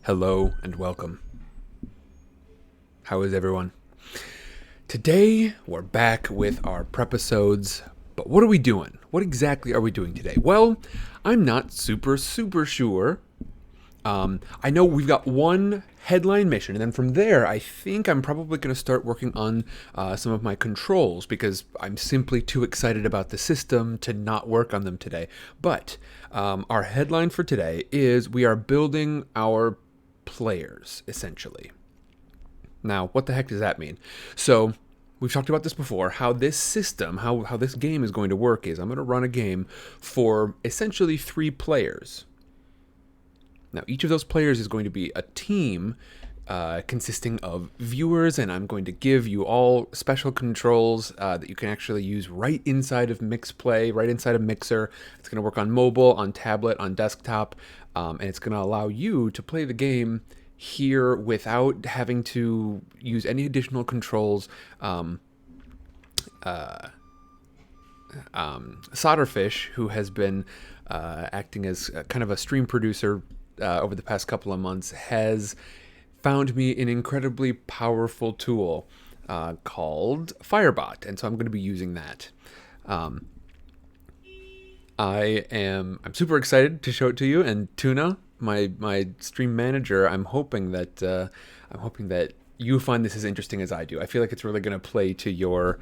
Hello and welcome. How is everyone? Today we're back with our Prepisodes, but what are we doing? What exactly are we doing today? Well, I'm not super sure. I know we've got one headline mission, and then from there, I think I'm probably going to start working on some of my controls, because I'm simply too excited about the system to not work on them today. But our headline for today is we are building our players, essentially. Now, what the heck does that mean? So, we've talked about this before, how this system, how this game is going to work is I'm going to run a game for essentially 3 players. Now, each of those players is going to be a team consisting of viewers, and I'm going to give you all special controls that you can actually use right inside of MixPlay, right inside of Mixer. It's going to work on mobile, on tablet, on desktop, and it's going to allow you to play the game here without having to use any additional controls. Solderfish, who has been acting as kind of a stream producer over the past couple of months, has found me an incredibly powerful tool called Firebot, and so I'm going to be using that. I'm super excited to show it to you, and Tuna, my stream manager, I'm hoping that you find this as interesting as I do. I feel like it's really going to play to your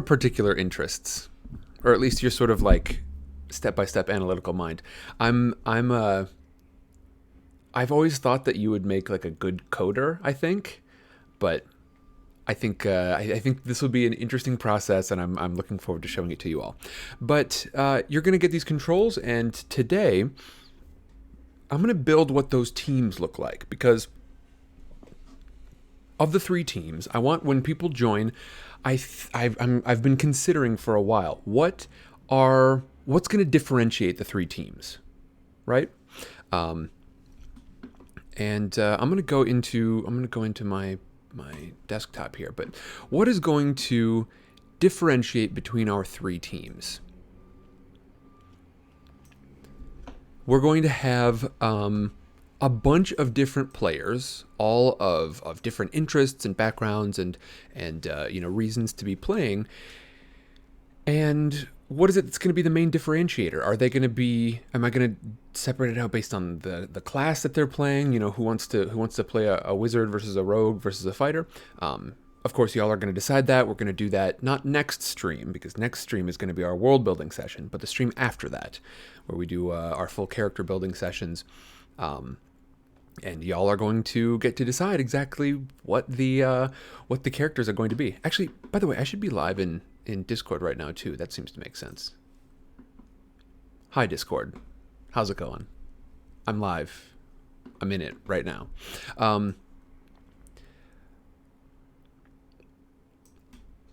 particular interests, or at least your sort of like step-by-step analytical mind. I've always thought that you would make like a good coder, I think, but I think this will be an interesting process, and I'm looking forward to showing it to you all. But you're going to get these controls, and today I'm going to build what those teams look like, because of the 3 teams, I want when people join, I've been considering for a while what's going to differentiate the 3 teams, right? And I'm going to go into my desktop here. But what is going to differentiate between our 3 teams? We're going to have a bunch of different players, all of different interests and backgrounds and reasons to be playing. And what is it that's going to be the main differentiator? Are they going to be? Am I going to separate it out based on the class that they're playing? You know, who wants to play a wizard versus a rogue versus a fighter? Of course, y'all are going to decide that. We're going to do that not next stream, because next stream is going to be our world building session, but the stream after that, where we do our full character building sessions. And y'all are going to get to decide exactly what the characters are going to be. Actually, by the way, I should be live in Discord right now too. That seems to make sense. Hi Discord, how's it going? I'm live. I'm in it right now.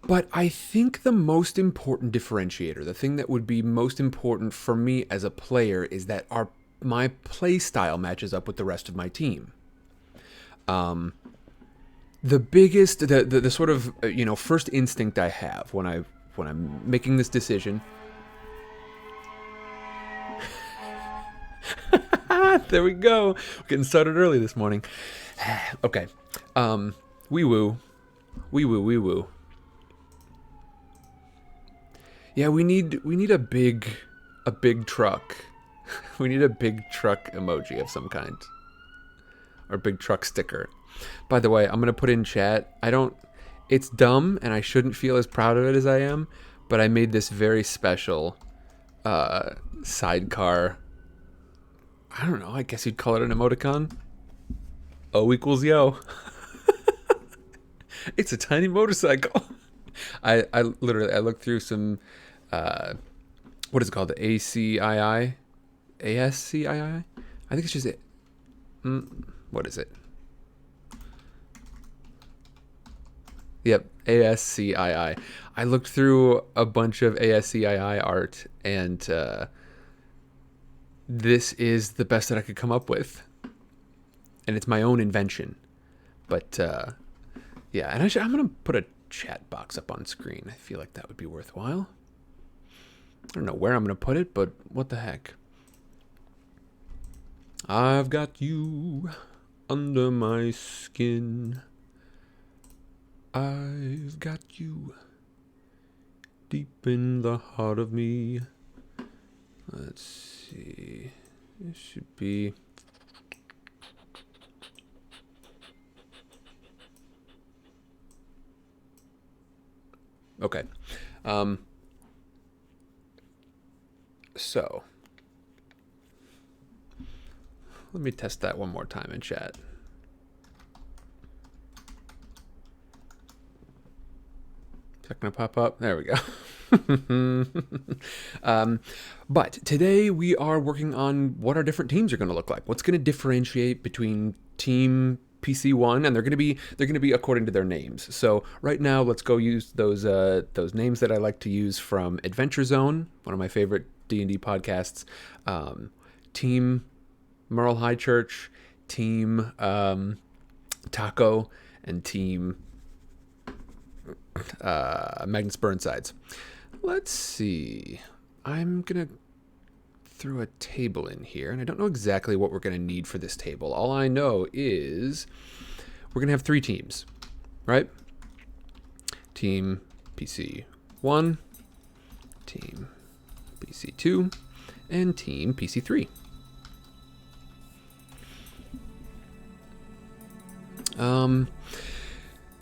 But I think the most important differentiator, the thing that would be most important for me as a player, is that my play style matches up with the rest of my team. The biggest, the sort of first instinct I have when I'm making this decision. There we go. We're getting started early this morning. Okay. Wee woo. Yeah, we need a big truck. We need a big truck emoji of some kind, or big truck sticker. By the way, I'm going to put in chat. It's dumb, and I shouldn't feel as proud of it as I am, but I made this very special sidecar. I don't know, I guess you'd call it an emoticon. O equals yo. It's a tiny motorcycle. I looked through some, what is it called? The ASCII? ASCII? I think it's just it. What is it? Yep, ASCII. I looked through a bunch of ASCII art, and this is the best that I could come up with. And it's my own invention. But, yeah, and I'm going to put a chat box up on screen. I feel like that would be worthwhile. I don't know where I'm going to put it, but what the heck. I've got you. under my skin. I've got you deep in the heart of me. Let's see. This should be... Okay. So, let me test that one more time in chat. Is that going to pop up? There we go. But today we are working on what our different teams are going to look like. What's going to differentiate between Team PC1, and they're going to be according to their names. So right now, let's go use those names that I like to use from Adventure Zone, one of my favorite D&D podcasts. Team Merle High Church, Team Taco, and Team Magnus Burnsides. Let's see. I'm gonna throw a table in here, and I don't know exactly what we're gonna need for this table. All I know is we're gonna have 3 teams, right? Team PC1, Team PC2, and Team PC3.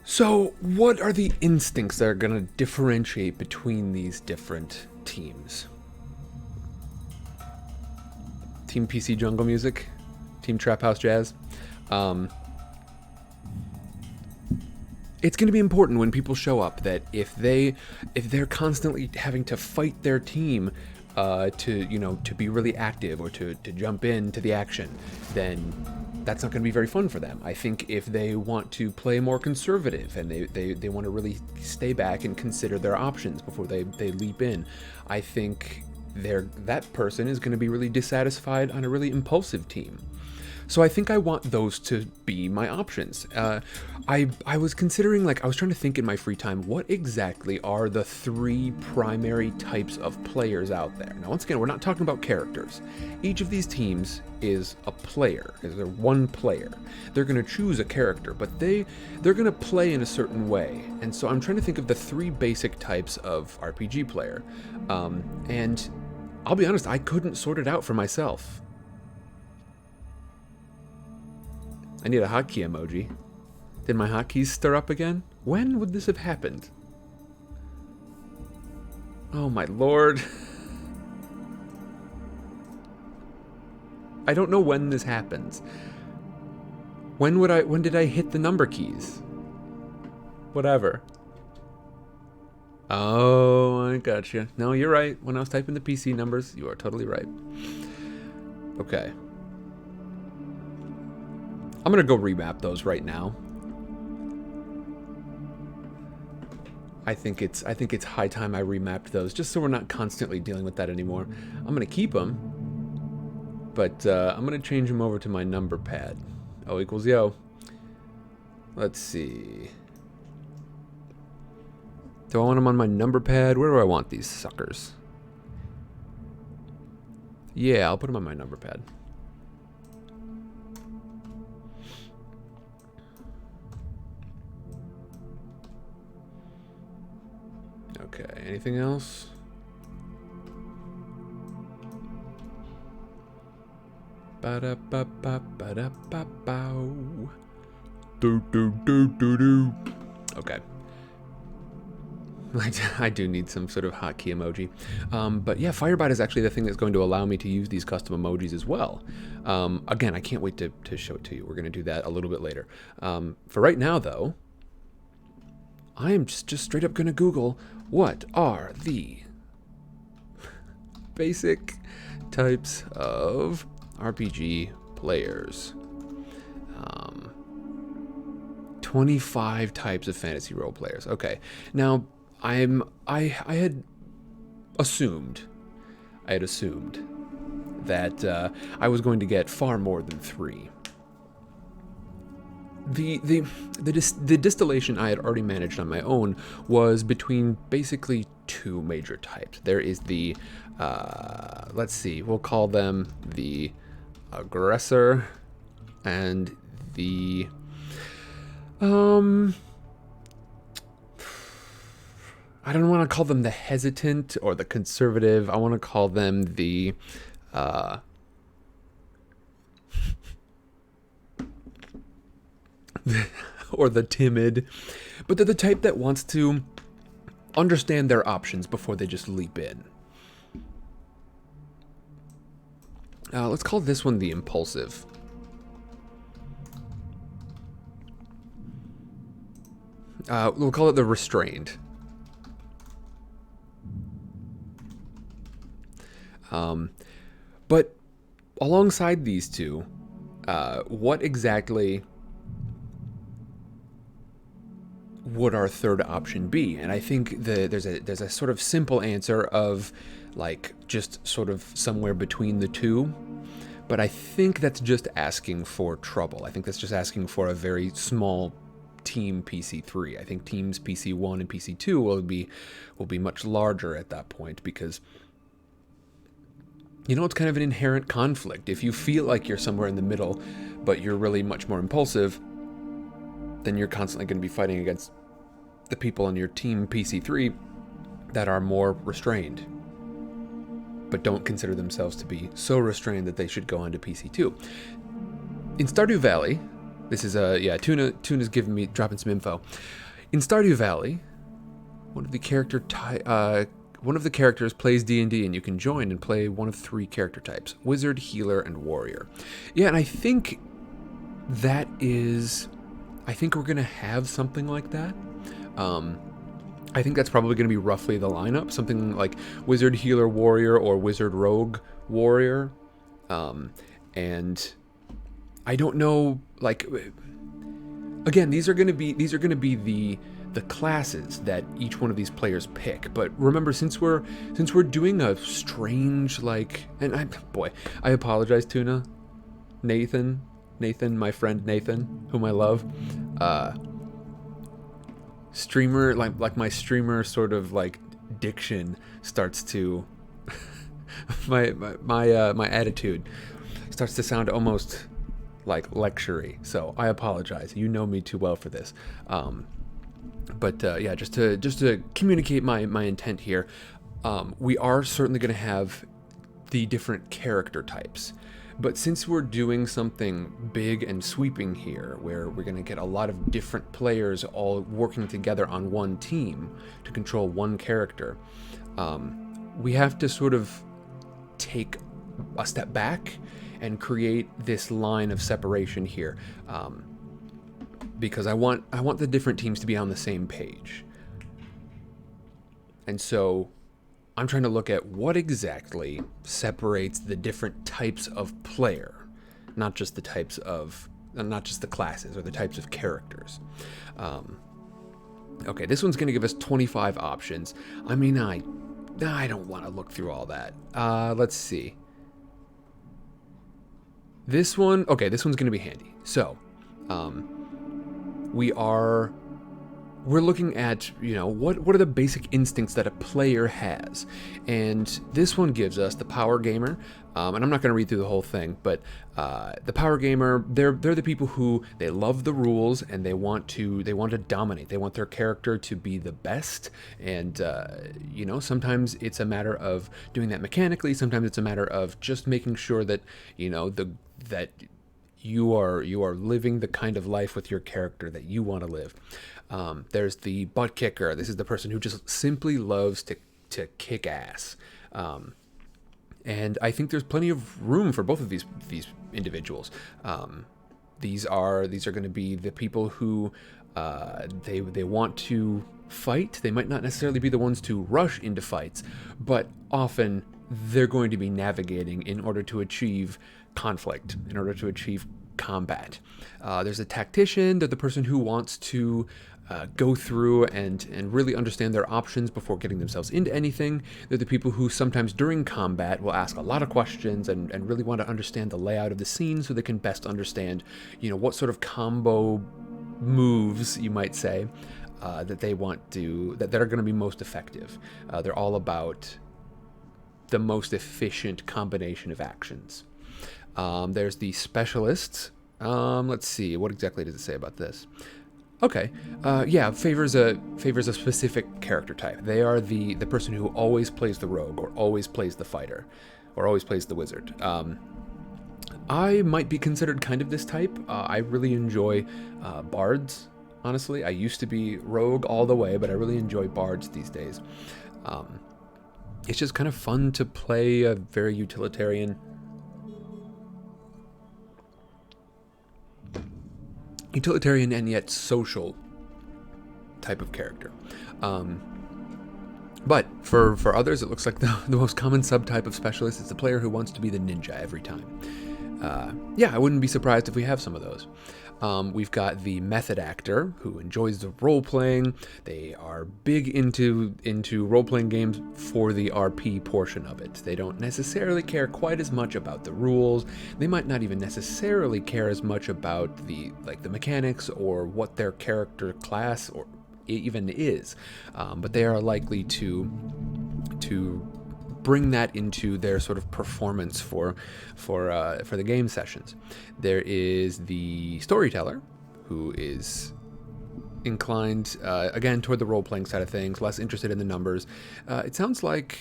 So what are the instincts that are going to differentiate between these different teams? Team PC Jungle Music, Team Trap House Jazz. It's going to be important when people show up that if they're constantly having to fight their team to be really active or to jump into the action, then that's not going to be very fun for them. I think if they want to play more conservative and they want to really stay back and consider their options before they leap in, I think that person is going to be really dissatisfied on a really impulsive team. So I think I want those to be my options. I was considering, I was trying to think in my free time, what exactly are the 3 primary types of players out there? Now, once again, we're not talking about characters. Each of these teams is a player. They're one player. They're going to choose a character, but they're going to play in a certain way. And so I'm trying to think of the 3 basic types of RPG player. And I'll be honest, I couldn't sort it out for myself. I need a hotkey emoji. Did my hotkeys stir up again? When would this have happened? Oh my lord. I don't know when this happens. When did I hit the number keys? Whatever. Oh, I gotcha. No, you're right. When I was typing the PC numbers, you are totally right. Okay. I'm gonna go remap those right now. I think it's high time I remapped those, just so we're not constantly dealing with that anymore. I'm gonna keep them, but I'm gonna change them over to my number pad. O equals yo. Let's see. Do I want them on my number pad? Where do I want these suckers? Yeah, I'll put them on my number pad. Okay, anything else? Ba-da-ba-ba-ba-da-ba-bow. Do-do-do-do-do. Okay. I do need some sort of hotkey emoji. But yeah, Firebot is actually the thing that's going to allow me to use these custom emojis as well. Again, I can't wait to show it to you. We're going to do that a little bit later. For right now, though, I am just straight up going to Google what are the basic types of RPG players. 25 types of fantasy role players. Okay, now I had assumed that I was going to get far more than 3. The distillation I had already managed on my own was between basically 2 major types. There is the let's see, we'll call them the aggressor and the I don't want to call them the hesitant or the conservative. I want to call them the or the timid, but they're the type that wants to understand their options before they just leap in. Let's call this one the impulsive. We'll call it the restrained. But alongside these two, what exactly would our third option be? And I think there's a sort of simple answer of like just sort of somewhere between the two, but I think that's just asking for trouble. I think that's just asking for a very small team PC3. I think teams PC1 and PC2 will be much larger at that point, because you know, it's kind of an inherent conflict. If you feel like you're somewhere in the middle, but you're really much more impulsive, then you're constantly going to be fighting against the people on your team PC3 that are more restrained, but don't consider themselves to be so restrained that they should go on to PC2. In Stardew Valley, this is Tuna's giving me, dropping some info. In Stardew Valley, one of the characters plays D&D, and you can join and play one of three character types: wizard, healer, and warrior. Yeah, and I think we're going to have something like that. I think that's probably going to be roughly the lineup, something like wizard, healer, warrior, or wizard, rogue, warrior. And I don't know, like, again, these are going to be the classes that each one of these players pick. But remember, since we're doing a strange, like, and I apologize, Tuna, Nathan, my friend Nathan, whom I love, streamer, like my streamer sort of like diction starts to my attitude starts to sound almost like lectury. So I apologize. You know me too well for this. But yeah, just to communicate my intent here, we are certainly going to have the different character types. But since we're doing something big and sweeping here, where we're going to get a lot of different players all working together on one team to control one character, we have to sort of take a step back and create this line of separation here, because I want the different teams to be on the same page. And so I'm trying to look at what exactly separates the different types of player, not just the classes or the types of characters. Okay, this one's going to give us 25 options. I mean, I don't want to look through all that. Let's see. This one's going to be handy. So, we're looking at, you know, what are the basic instincts that a player has, and this one gives us the power gamer. And I'm not going to read through the whole thing, but the power gamer, they're the people who, they love the rules and they want to dominate. They want their character to be the best, and you know, sometimes it's a matter of doing that mechanically. Sometimes it's a matter of just making sure that, you know, that you are living the kind of life with your character that you want to live. There's the butt kicker. This is the person who just simply loves to kick ass. And I think there's plenty of room for both of these individuals. These are going to be the people who they want to fight. They might not necessarily be the ones to rush into fights, but often they're going to be navigating in order to achieve conflict, in order to achieve combat. There's a tactician. They're the person who wants to go through and really understand their options before getting themselves into anything. They're the people who sometimes during combat will ask a lot of questions and really want to understand the layout of the scene so they can best understand, you know, what sort of combo moves, you might say, that they want to, that are going to be most effective. They're all about the most efficient combination of actions. There's the specialists. Let's see. What exactly does it say about this? Okay. Yeah, favors a specific character type. They are the person who always plays the rogue, or always plays the fighter, or always plays the wizard. I might be considered kind of this type. I really enjoy bards, honestly. I used to be rogue all the way, but I really enjoy bards these days. It's just kind of fun to play a very utilitarian and yet social type of character. But for others, it looks like the most common subtype of specialist is the player who wants to be the ninja every time. Yeah, I wouldn't be surprised if we have some of those. We've got the method actor who enjoys the role-playing. They are big into role-playing games for the RP portion of it. They don't necessarily care quite as much about the rules. They might not even necessarily care as much about the mechanics or what their character class or even is, but they are likely to bring that into their sort of performance for the game sessions. There is the storyteller, who is inclined again toward the role-playing side of things, less interested in the numbers. It sounds like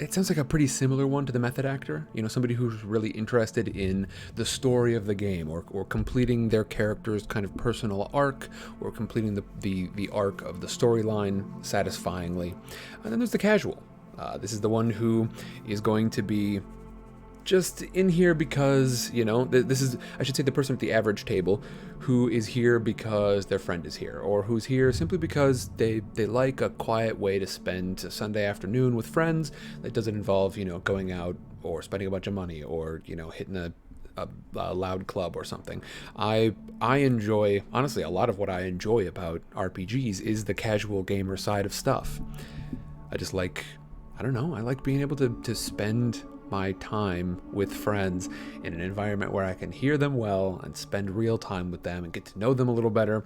a pretty similar one to the method actor. You know, somebody who's really interested in the story of the game, or completing their character's kind of personal arc, or completing the arc of the storyline satisfyingly. And then there's the casual. This is the one who is going to be just in here because, you know, this is, I should say, the person at the average table who is here because their friend is here, or who's here simply because they like a quiet way to spend a Sunday afternoon with friends that doesn't involve, you know, going out or spending a bunch of money, or, you know, hitting a loud club or something. I enjoy, honestly, a lot of what I enjoy about RPGs is the casual gamer side of stuff. I just like, I don't know, I like being able to spend my time with friends in an environment where I can hear them well and spend real time with them and get to know them a little better,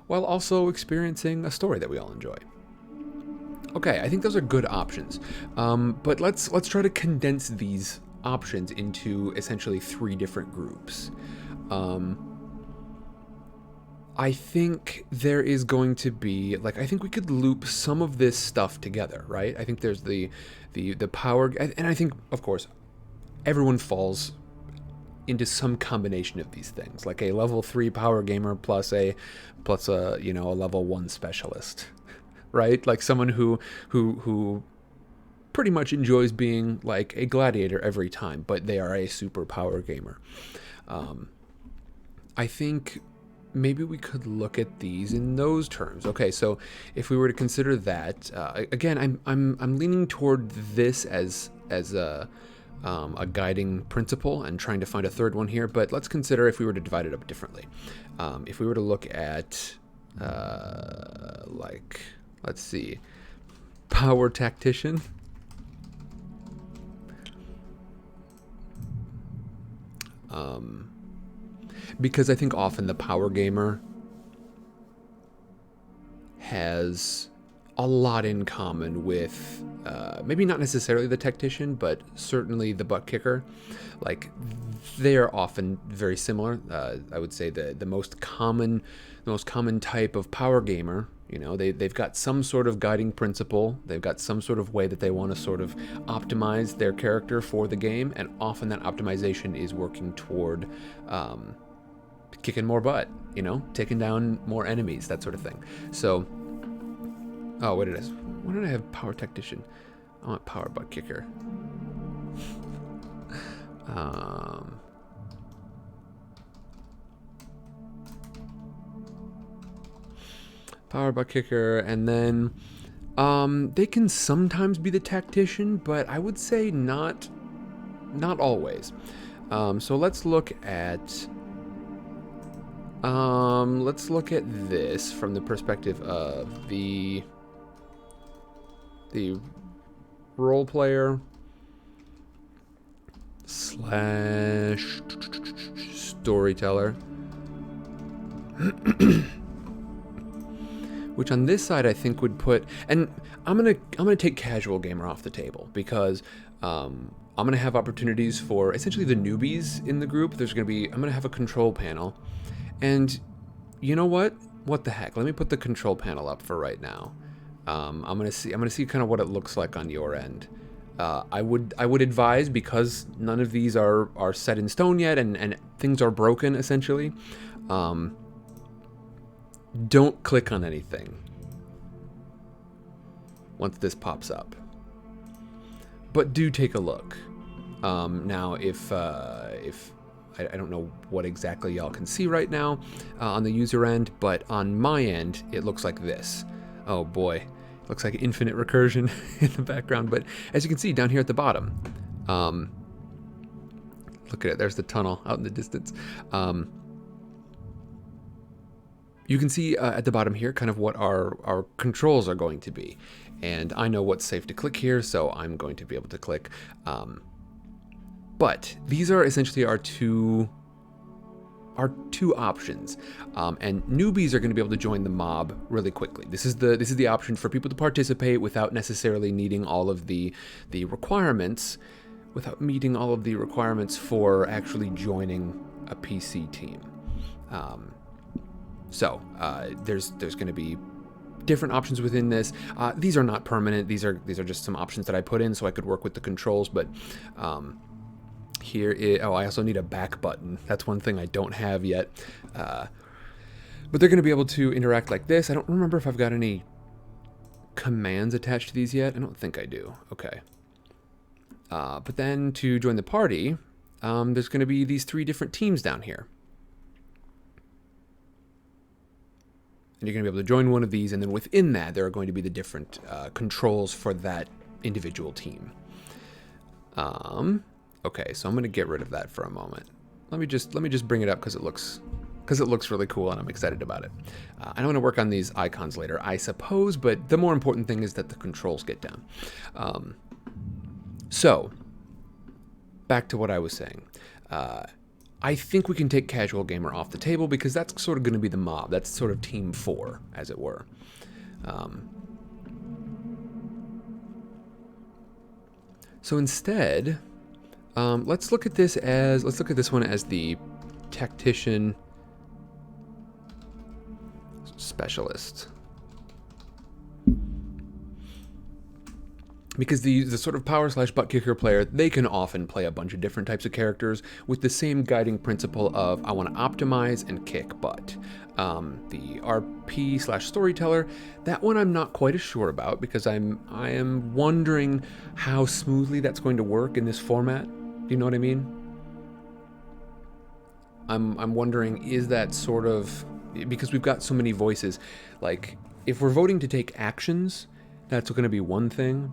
while also experiencing a story that we all enjoy. Okay, I think those are good options, but let's try to condense these options into essentially 3 different groups. I think there is going to be, like, I think we could loop some of this stuff together, right? I think there's the power, and I think, of course, everyone falls into some combination of these things, like a level 3 power gamer plus a you know, a level 1 specialist, right? Like someone who pretty much enjoys being like a gladiator every time, but they are a super power gamer. I think maybe we could look at these in those terms. Okay, so if we were to consider that, again, I'm leaning toward this as a guiding principle and trying to find a third one here. But let's consider if we were to divide it up differently. If we were to look at like, let's see, power tactician. Because I think often the power gamer has a lot in common with maybe not necessarily the tactician, but certainly the butt kicker. Like, they are often very similar. I would say the most common type of power gamer, you know, they've got some sort of guiding principle. They've got some sort of way that they want to sort of optimize their character for the game, and often that optimization is working toward kicking more butt, you know, taking down more enemies, that sort of thing. So, oh, what it is? Why did I have power tactician? I want power butt kicker. Power butt kicker, and then they can sometimes be the tactician, but I would say not always. So let's look at this from the perspective of the role player / storyteller. which on this side I think would put, and I'm gonna take casual gamer off the table because I'm gonna have opportunities for essentially the newbies in the group. I'm gonna have a control panel, and you know what? What the heck? Let me put the control panel up for right now. I'm gonna see kind of what it looks like on your end. I would advise, because none of these are set in stone yet, and things are broken essentially. Don't click on anything once this pops up, but do take a look. Now, if I don't know what exactly y'all can see right now on the user end, but on my end, it looks like this. Oh boy, looks like infinite recursion in the background, but as you can see down here at the bottom, look at it, there's the tunnel out in the distance. You can see at the bottom here kind of what our controls are going to be. And I know what's safe to click here, so I'm going to be able to click. But these are essentially our two options. And newbies are going to be able to join the mob really quickly. This is the option for people to participate without necessarily needing all of the requirements, without meeting all of the requirements for actually joining a PC team. So there's going to be different options within this. These are not permanent. These are just some options that I put in so I could work with the controls. But I also need a back button. That's one thing I don't have yet. But they're going to be able to interact like this. I don't remember if I've got any commands attached to these yet. I don't think I do. Okay. But then to join the party, there's going to be these 3 different teams down here. And you're going to be able to join one of these, and then within that, there are going to be the different controls for that individual team. Okay, so I'm going to get rid of that for a moment. Let me just bring it up because it looks really cool, and I'm excited about it. I want to work on these icons later, I suppose, but the more important thing is that the controls get down. So back to what I was saying. I think we can take casual gamer off the table because that's sort of going to be the mob. That's sort of team 4, as it were. So instead, let's look at this one as the tactician specialist. Because the sort of power / butt kicker player, they can often play a bunch of different types of characters with the same guiding principle of I want to optimize and kick butt. The RP / storyteller, that one I'm not quite as sure about because I am wondering how smoothly that's going to work in this format. Do you know what I mean? I'm wondering, is that sort of, because we've got so many voices, like if we're voting to take actions, that's going to be one thing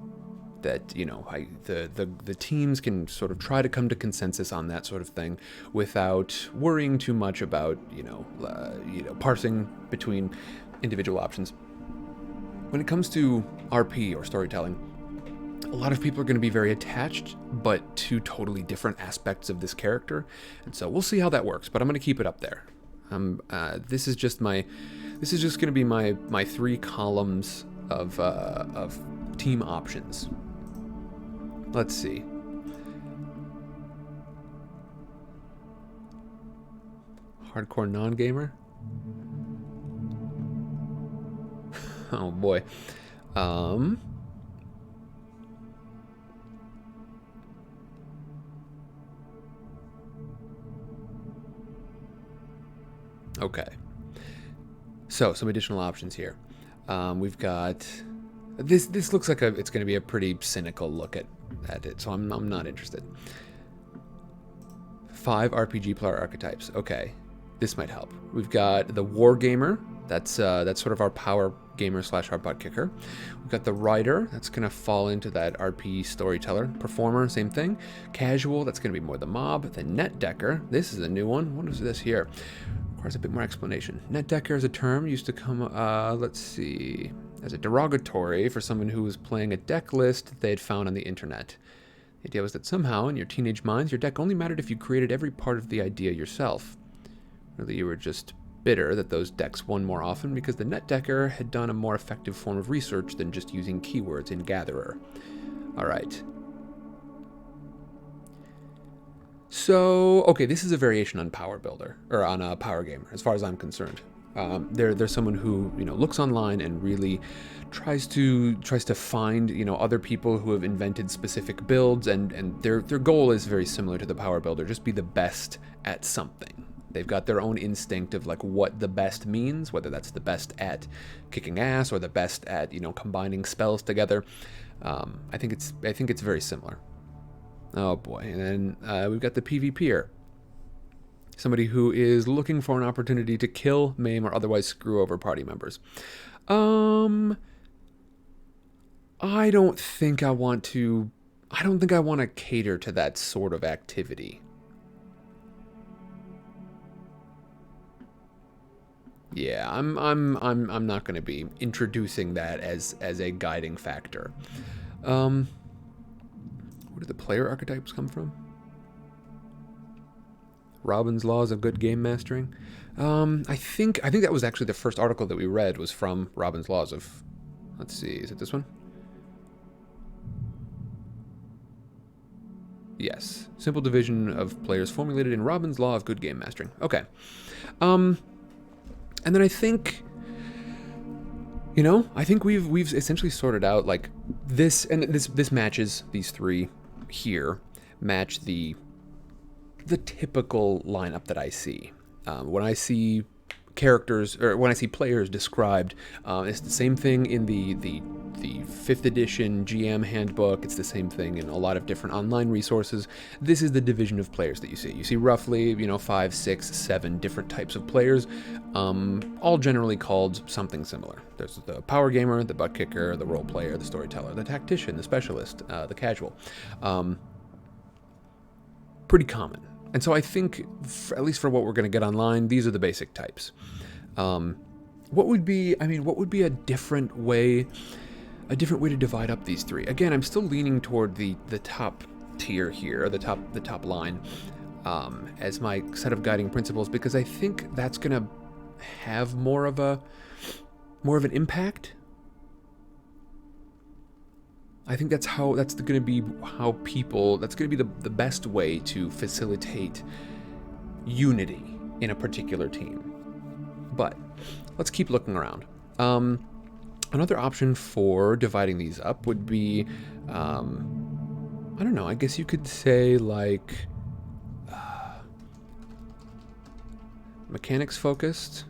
that, you know, the teams can sort of try to come to consensus on that sort of thing without worrying too much about, parsing between individual options. When it comes to RP or storytelling, a lot of people are going to be very attached, but to totally different aspects of this character, and so we'll see how that works. But I'm going to keep it up there. This is just going to be my 3 columns of team options. Let's see. Hardcore non-gamer? Oh boy. Okay. So some additional options here. We've got this looks like it's going to be a pretty cynical look at it, so I'm not interested. 5 RPG player archetypes. Okay, this might help. We've got the war gamer. That's sort of our power gamer / our butt kicker. We've got the writer. That's going to fall into that RP storyteller. Performer, same thing. Casual. That's going to be more the mob. The net decker. This is a new one. What is this here? Requires a bit more explanation. Net decker is a term used to come, let's see, as a derogatory for someone who was playing a deck list they had found on the internet. The idea was that somehow, in your teenage minds, your deck only mattered if you created every part of the idea yourself. Really, you were just bitter that those decks won more often because the net decker had done a more effective form of research than just using keywords in Gatherer. Alright. So, okay, this is a variation on Power Builder, or on a Power Gamer, as far as I'm concerned. There's someone who, you know, looks online and really tries to find, you know, other people who have invented specific builds, and their goal is very similar to the Power Builder, just be the best at something. They've got their own instinct of like what the best means, whether that's the best at kicking ass or the best at, you know, combining spells together. I think it's very similar. Oh boy, and then we've got the PvPer. Somebody who is looking for an opportunity to kill, maim, or otherwise screw over party members. I don't think I want to cater to that sort of activity. Yeah, I'm not going to be introducing that as a guiding factor. Where do the player archetypes come from? Robin's Laws of Good Game Mastering. I think that was actually the first article that we read was from Robin's Laws of. Let's see, is it this one? Yes, simple division of players formulated in Robin's Law of Good Game Mastering. Okay. And then I think, you know, I think we've essentially sorted out like this, and this matches these three here match the typical lineup that I see. When I see characters, or when I see players described, it's the same thing in the 5th edition GM handbook. It's the same thing in a lot of different online resources. This is the division of players that you see. You see roughly, you know, 5, 6, 7 different types of players, all generally called something similar. There's the power gamer, the butt kicker, the role player, the storyteller, the tactician, the specialist, the casual. Pretty common. And so I think, at least for what we're going to get online, these are the basic types. What would be a different way to divide up these three? Again, I'm still leaning toward the top tier here, the top line, as my set of guiding principles, because I think that's going to have more of an impact. I think that's going to be the best way to facilitate unity in a particular team. But let's keep looking around. Another option for dividing these up would be, I don't know, I guess you could say like mechanics focused,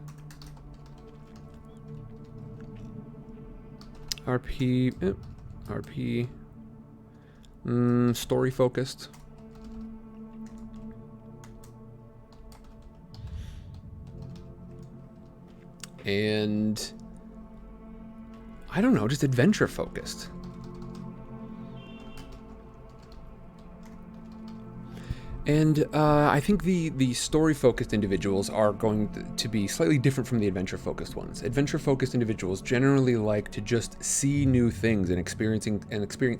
RP, story focused, and I don't know, just adventure focused. And I think the story-focused individuals are going to be slightly different from the adventure-focused ones. Adventure-focused individuals generally like to just see new things and experience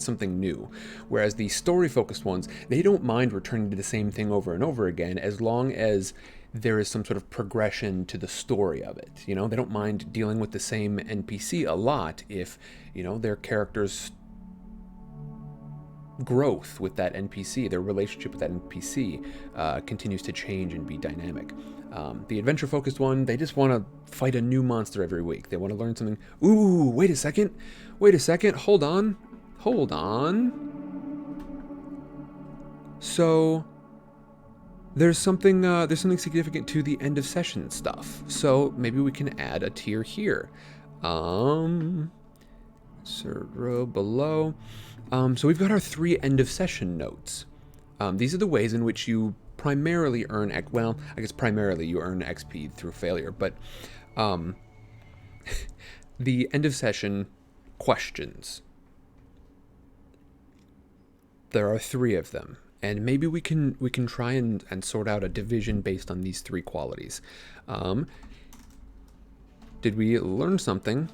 something new, whereas the story-focused ones, they don't mind returning to the same thing over and over again as long as there is some sort of progression to the story of it. You know, they don't mind dealing with the same NPC a lot if, you know, their character's growth with that NPC, their relationship with that NPC continues to change and be dynamic. The adventure-focused one, they just want to fight a new monster every week. They want to learn something. Ooh, wait a second, hold on. So there's something significant to the end of session stuff. So maybe we can add a tier here. Third row below. So we've got our 3 end of session notes. These are the ways in which you primarily earn, primarily you earn XP through failure, but the end of session questions. There are 3 of them, and maybe we can try and sort out a division based on these 3 qualities. Did we learn something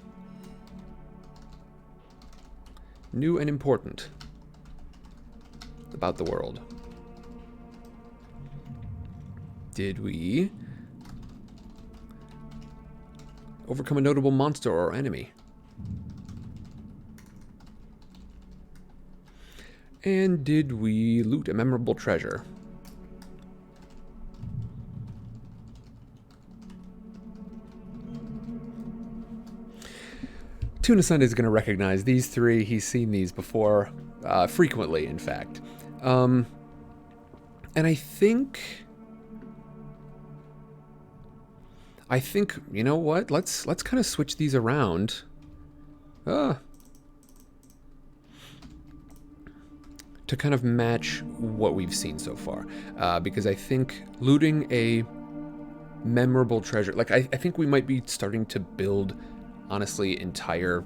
new and important about the world? Did we Overcome a notable monster or enemy. And did we loot a memorable treasure? Tuna Sunday is going to recognize these three. He's seen these before, frequently, in fact. And I think, you know what? Let's kind of switch these around. To kind of match what we've seen so far, because I think looting a memorable treasure, like I think we might be starting to build, honestly, entire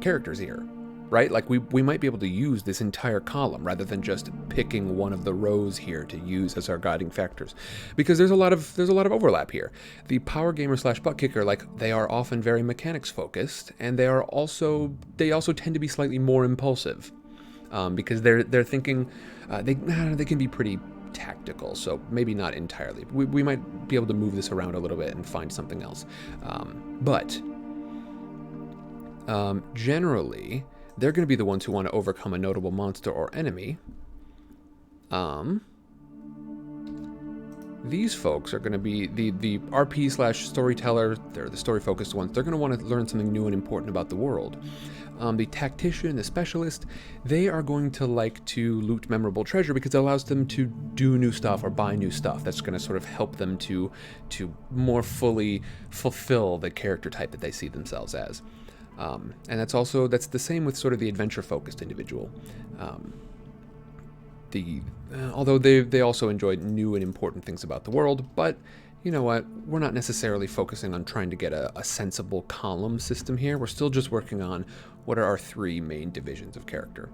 characters here, right? Like we might be able to use this entire column rather than just picking one of the rows here to use as our guiding factors, because there's a lot of overlap here. The power gamer / butt kicker, like, they are often very mechanics focused, and they also tend to be slightly more impulsive, because they're thinking, they can be pretty tactical, so maybe not entirely. We might be able to move this around a little bit and find something else, but generally they're going to be the ones who want to overcome a notable monster or enemy. These folks are going to be the RP / storyteller. They're the story focused ones. They're going to want to learn something new and important about the world. The tactician, the specialist, they are going to like to loot memorable treasure because it allows them to do new stuff or buy new stuff. That's going to sort of help them to more fully fulfill the character type that they see themselves as. And that's the same with sort of the adventure-focused individual. Although they also enjoy new and important things about the world, but you know what? We're not necessarily focusing on trying to get a sensible column system here. We're still just working on what are our three main divisions of character.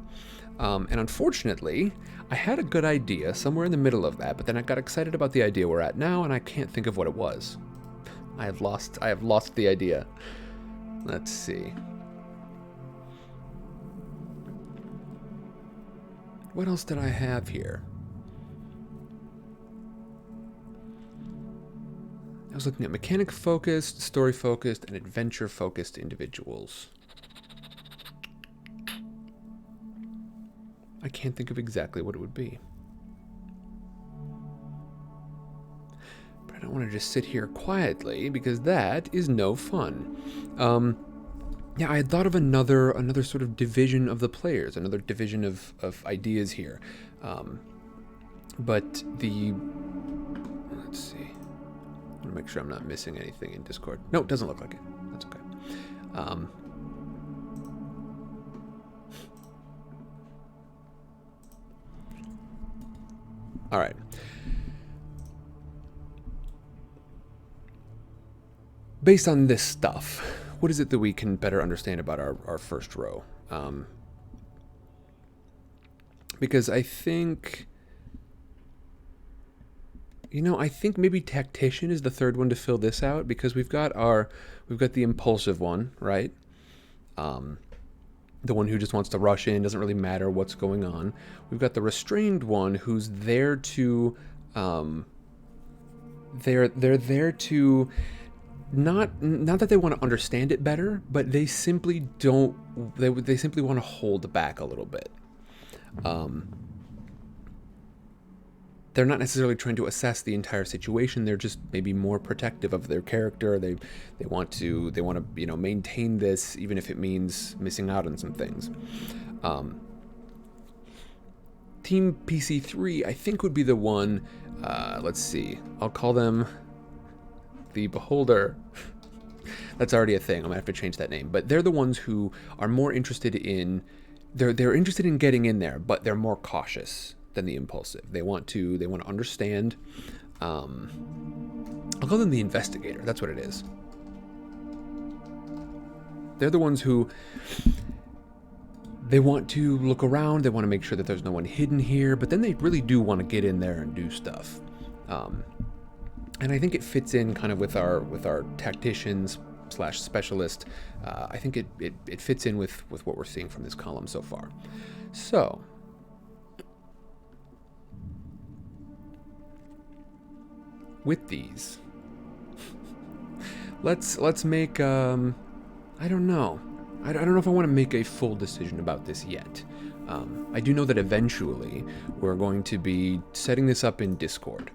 And unfortunately, I had a good idea somewhere in the middle of that, but then I got excited about the idea we're at now, and I can't think of what it was. I have lost the idea. Let's see. What else did I have here? I was looking at mechanic-focused, story-focused, and adventure-focused individuals. I can't think of exactly what it would be. But I don't want to just sit here quietly, because that is no fun. Yeah, I had thought of another sort of division of the players, another division of ideas here. But let's see. I want to make sure I'm not missing anything in Discord. No, it doesn't look like it. That's okay. All right. Based on this stuff, what is it that we can better understand about our first row? Because I think, I think maybe tactician is the third one to fill this out, because we've got the impulsive one, right? The one who just wants to rush in, doesn't really matter what's going on. We've got the restrained one who's there to, they're there to, not that they want to understand it better, but they simply don't, they simply want to hold back a little bit. They're not necessarily trying to assess the entire situation. They're just maybe more protective of their character. They want to maintain this, even if it means missing out on some things. Team PC3, I think, would be the one. Let's see. I'll call them the Beholder. That's already a thing. I'm gonna have to change that name. But they're the ones who are more interested in. They're interested in getting in there, but they're more cautious than the impulsive. They want to understand. I'll call them the investigator. That's what it is. They're the ones who, they want to look around. They want to make sure that there's no one hidden here, but then they really do want to get in there and do stuff. And I think it fits in kind of with our tacticians / specialist. I think it fits in with what we're seeing from this column so far. So, with these, let's make I don't know. I don't know if I want to make a full decision about this yet. I do know that eventually we're going to be setting this up in Discord.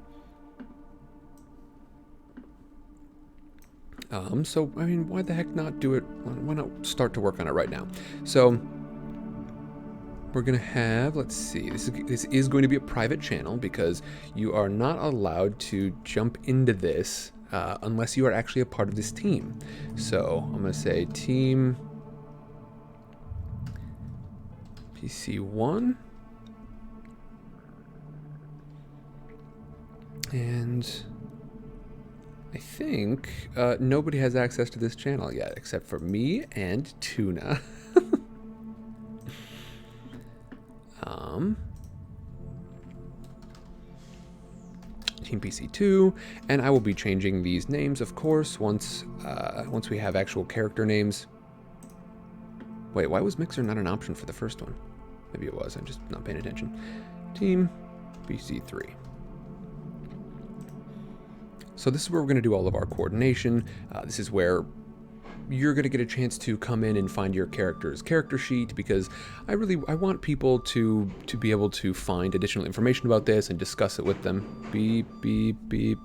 So, I mean, why the heck not do it? Why not start to work on it right now? So, we're going to have, let's see, this is going to be a private channel because you are not allowed to jump into this unless you are actually a part of this team. So, I'm going to say team PC1. And I think nobody has access to this channel yet, except for me and Tuna. Team PC2, and I will be changing these names, of course, once we have actual character names. Wait, why was Mixer not an option for the first one? Maybe it was, I'm just not paying attention. Team PC3. So this is where we're going to do all of our coordination. This is where you're going to get a chance to come in and find your character's character sheet, because I want people to be able to find additional information about this and discuss it with them. Beep, beep, beep.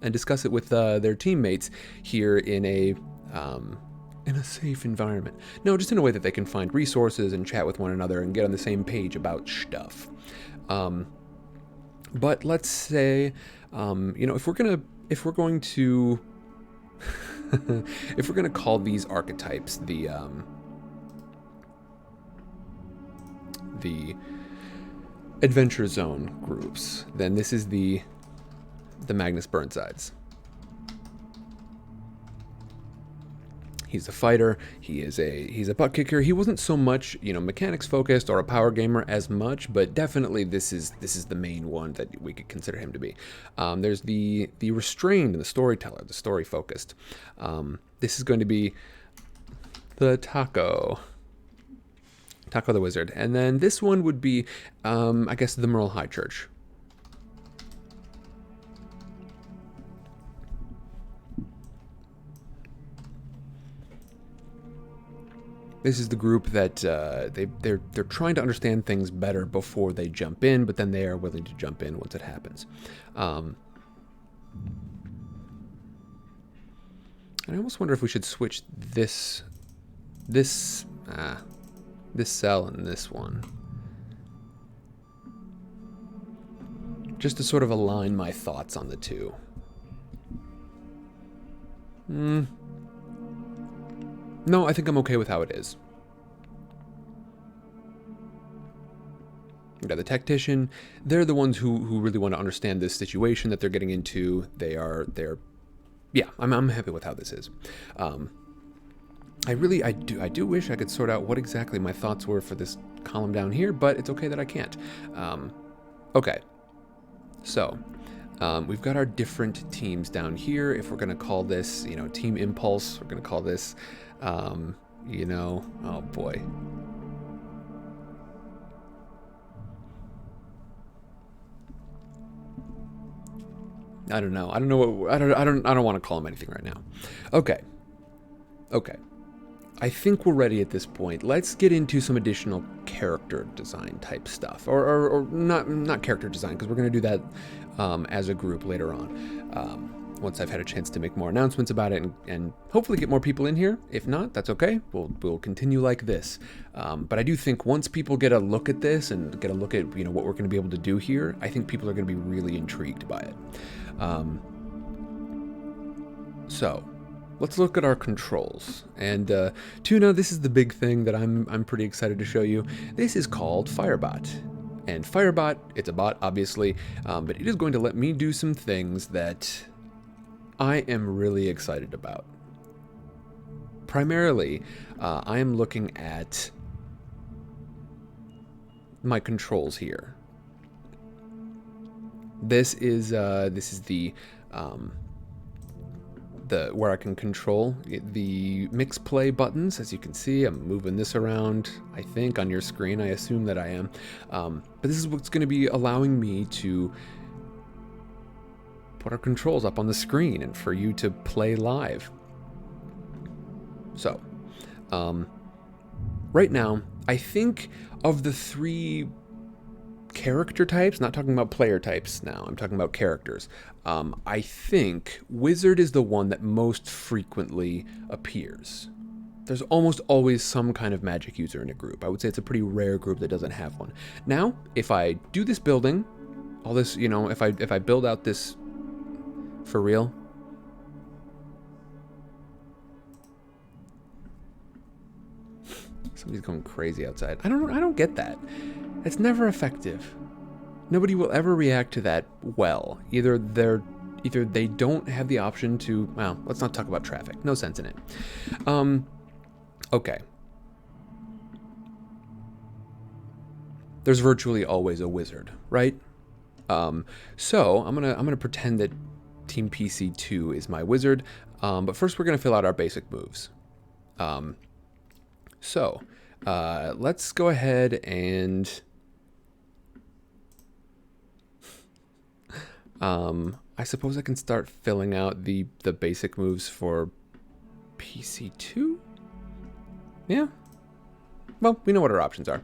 And discuss it with their teammates here in a safe environment. No, just in a way that they can find resources and chat with one another and get on the same page about stuff. But let's say, you know, if we're going to if we're going to call these archetypes the Adventure Zone groups, then this is the Magnus Burnsides. He's a fighter. He's a butt kicker. He wasn't so much, you know, mechanics focused or a power gamer as much, but definitely this is the main one that we could consider him to be. There's the restrained and the storyteller, the story focused. This is going to be the Taco the Wizard, and then this one would be, I guess, the Merle High Church. This is the group that they're trying to understand things better before they jump in, but then they are willing to jump in once it happens. And I almost wonder if we should switch this cell and this one, just to sort of align my thoughts on the two. No, I think I'm okay with how it is. Yeah, the tactician, they're the ones who really want to understand this situation that they're getting into. Yeah, I'm happy with how this is. I do wish I could sort out what exactly my thoughts were for this column down here, but it's okay that I can't. Okay, so we've got our different teams down here. If we're going to call this, you know, Team Impulse, we're going to call this, you know, oh boy. I don't know. I don't want to call them anything right now. Okay. I think we're ready at this point. Let's get into some additional character design type stuff, or not character design, because we're going to do that as a group later on. Once I've had a chance to make more announcements about it and hopefully get more people in here. If not, that's okay. We'll continue like this. But I do think once people get a look at this and get a look at, you know, what we're going to be able to do here, I think people are going to be really intrigued by it. So let's look at our controls. And Tuna, this is the big thing that I'm pretty excited to show you. This is called Firebot. And Firebot, it's a bot, obviously, but it is going to let me do some things that I am really excited about. Primarily, I am looking at my controls here. This is the where I can control the mix play buttons. As you can see, I'm moving this around, I think, on your screen. I assume that I am. But this is what's going to be allowing me to put our controls up on the screen and for you to play live. So, right now, I think of the 3 character types, not talking about player types now, I'm talking about characters. I think Wizard is the one that most frequently appears. There's almost always some kind of magic user in a group. I would say it's a pretty rare group that doesn't have one. Now, if I do this building, all this, you know, if I build out this for real. Somebody's going crazy outside. I don't get that. It's never effective. Nobody will ever react to that well. Either they don't have the option to, well, let's not talk about traffic. No sense in it. Okay. There's virtually always a wizard, right? So I'm gonna pretend that Team PC2 is my wizard. But first we're gonna fill out our basic moves. Let's go ahead and I suppose I can start filling out the basic moves for PC2. Yeah. Well, we know what our options are.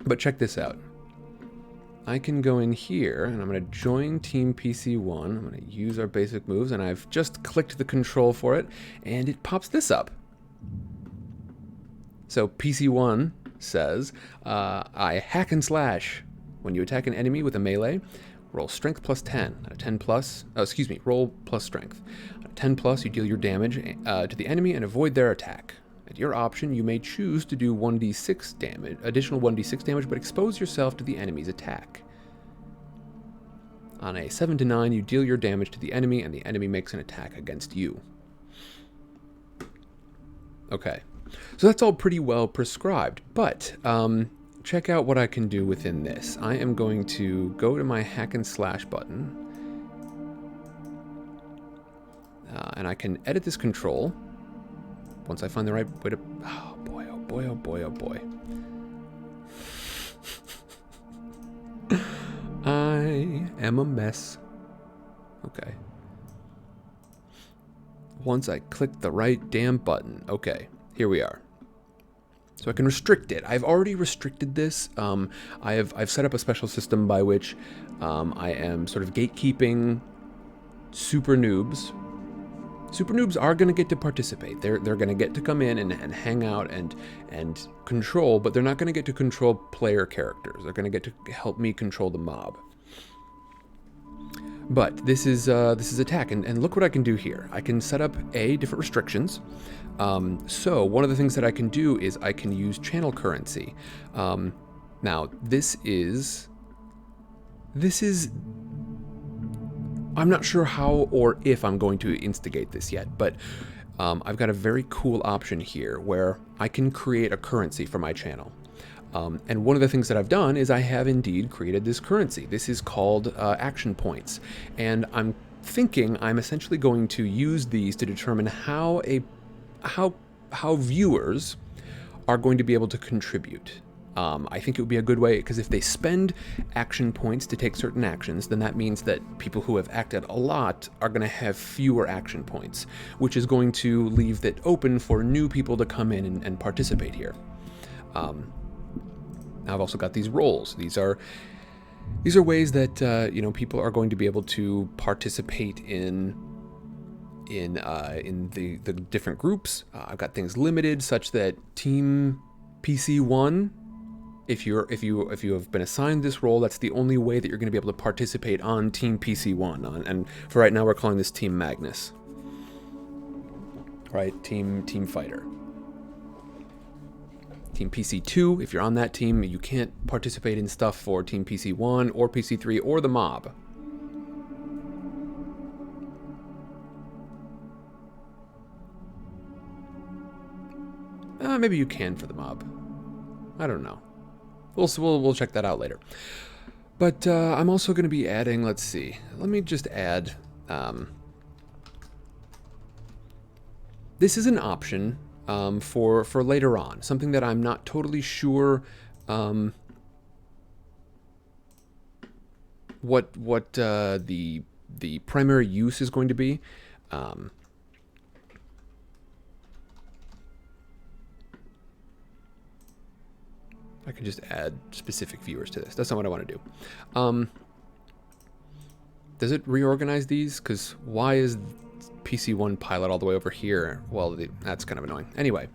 But check this out. I can go in here and I'm going to join Team PC1. I'm going to use our basic moves and I've just clicked the control for it and it pops this up. So PC1 says, I hack and slash. When you attack an enemy with a melee, roll strength plus 10. At a 10 plus, roll plus strength. At a 10 plus, you deal your damage to the enemy and avoid their attack. At your option, you may choose to do 1d6 damage, additional 1d6 damage, but expose yourself to the enemy's attack. On a 7 to 9, you deal your damage to the enemy and the enemy makes an attack against you. Okay. So that's all pretty well prescribed, but check out what I can do within this. I am going to go to my hack and slash button, and I can edit this control once I find the right way to... Oh boy, oh boy, oh boy, oh boy. I am a mess. Okay. Once I click the right damn button. Okay. Here we are. So I can restrict it. I've already restricted this. I've set up a special system by which I am sort of gatekeeping super noobs. Super noobs are going to get to participate. They're going to get to come in and hang out and control, but they're not going to get to control player characters. They're going to get to help me control the mob. But this is attack, and look what I can do here. I can set up different restrictions. So one of the things that I can do is I can use channel currency. Now this is I'm not sure how or if I'm going to instigate this yet, but I've got a very cool option here where I can create a currency for my channel. And one of the things that I've done is I have indeed created this currency. This is called action points. And I'm thinking I'm essentially going to use these to determine how viewers are going to be able to contribute. I think it would be a good way, because if they spend action points to take certain actions, then that means that people who have acted a lot are going to have fewer action points, which is going to leave that open for new people to come in and participate here. Now I've also got these roles. These are ways that people are going to be able to participate in the different groups. I've got things limited such that Team PC1, if you have been assigned this role, that's the only way that you're going to be able to participate on Team PC1. And for right now, we're calling this Team Magnus. Right, Team Fighter. Team PC2, if you're on that team, you can't participate in stuff for Team PC1 or PC3 or the mob. Maybe you can for the mob. I don't know. We'll check that out later. But I'm also going to be adding, let's see. Let me just add... this is an option for later on. Something that I'm not totally sure what the primary use is going to be. I can just add specific viewers to this. That's not what I want to do. Does it reorganize these? Because why is PC1 pilot all the way over here? Well, that's kind of annoying. Anyway,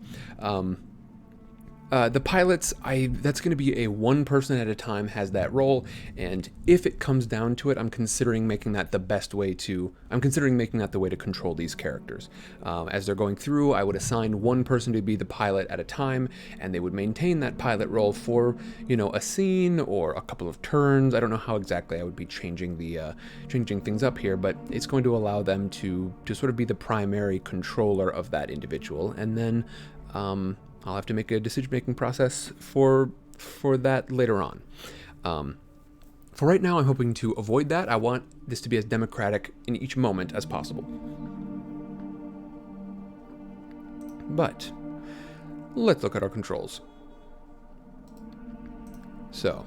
the pilots, that's going to be a one person at a time has that role, and if it comes down to it, I'm considering making that the way to control these characters. As they're going through, I would assign one person to be the pilot at a time, and they would maintain that pilot role for, a scene or a couple of turns. I don't know how exactly I would be changing things up here, but it's going to allow them to sort of be the primary controller of that individual, and then I'll have to make a decision-making process for that later on. For right now, I'm hoping to avoid that. I want this to be as democratic in each moment as possible. But let's look at our controls. So,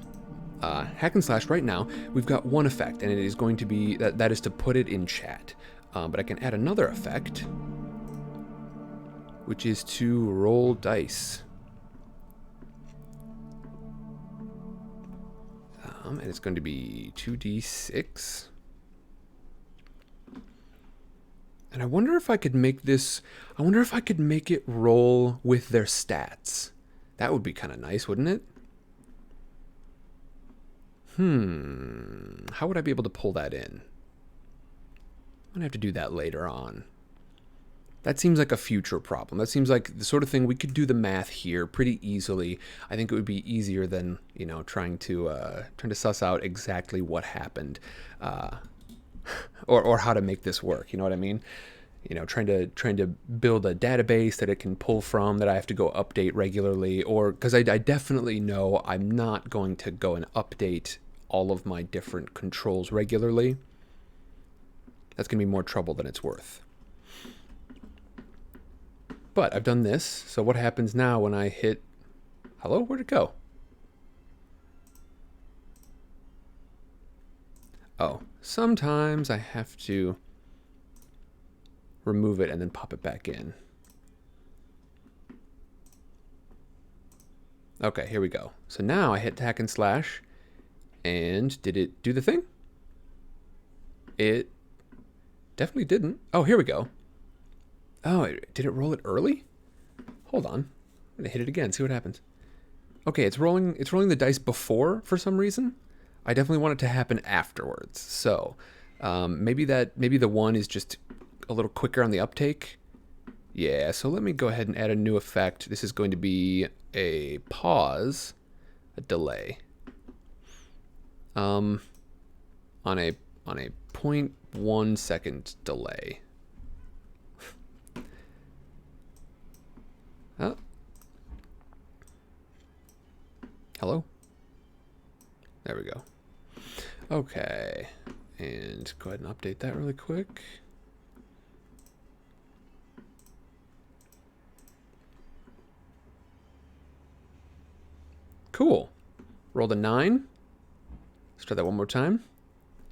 hack and slash right now, we've got one effect, and it is going to be, that is to put it in chat. But I can add another effect, which is to roll dice. And it's going to be 2d6. And I wonder if I could make it roll with their stats. That would be kind of nice, wouldn't it? How would I be able to pull that in? I'm going to have to do that later on. That seems like a future problem. That seems like the sort of thing we could do the math here pretty easily. I think it would be easier than, trying to suss out exactly what happened, or how to make this work. You know what I mean? Trying to build a database that it can pull from that I have to go update regularly, or because I definitely know I'm not going to go and update all of my different controls regularly. That's going to be more trouble than it's worth. But I've done this, so what happens now when I hit... Hello? Where'd it go? Oh, sometimes I have to remove it and then pop it back in. Okay, here we go. So now I hit hack and slash, and did it do the thing? It definitely didn't. Oh, here we go. Oh, did it roll it early? Hold on. I'm gonna hit it again, see what happens. Okay, it's rolling the dice before for some reason. I definitely want it to happen afterwards. So maybe the one is just a little quicker on the uptake. Yeah, so let me go ahead and add a new effect. This is going to be a pause, a delay. On a 0.1 second delay. Oh. Hello? There we go. Okay. And go ahead and update that really quick. Cool. Rolled a 9. Let's try that one more time.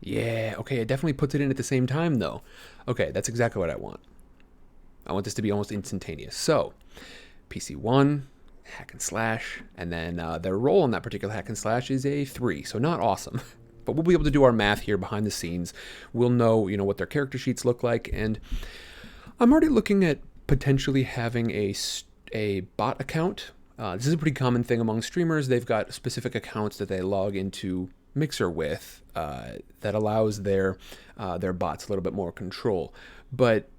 Yeah, okay, it definitely puts it in at the same time, though. Okay, that's exactly what I want. I want this to be almost instantaneous. So, PC1, hack and slash, and then their roll on that particular hack and slash is a 3, so not awesome. But we'll be able to do our math here behind the scenes. We'll know, what their character sheets look like, and I'm already looking at potentially having a bot account. This is a pretty common thing among streamers. They've got specific accounts that they log into Mixer with that allows their bots a little bit more control. But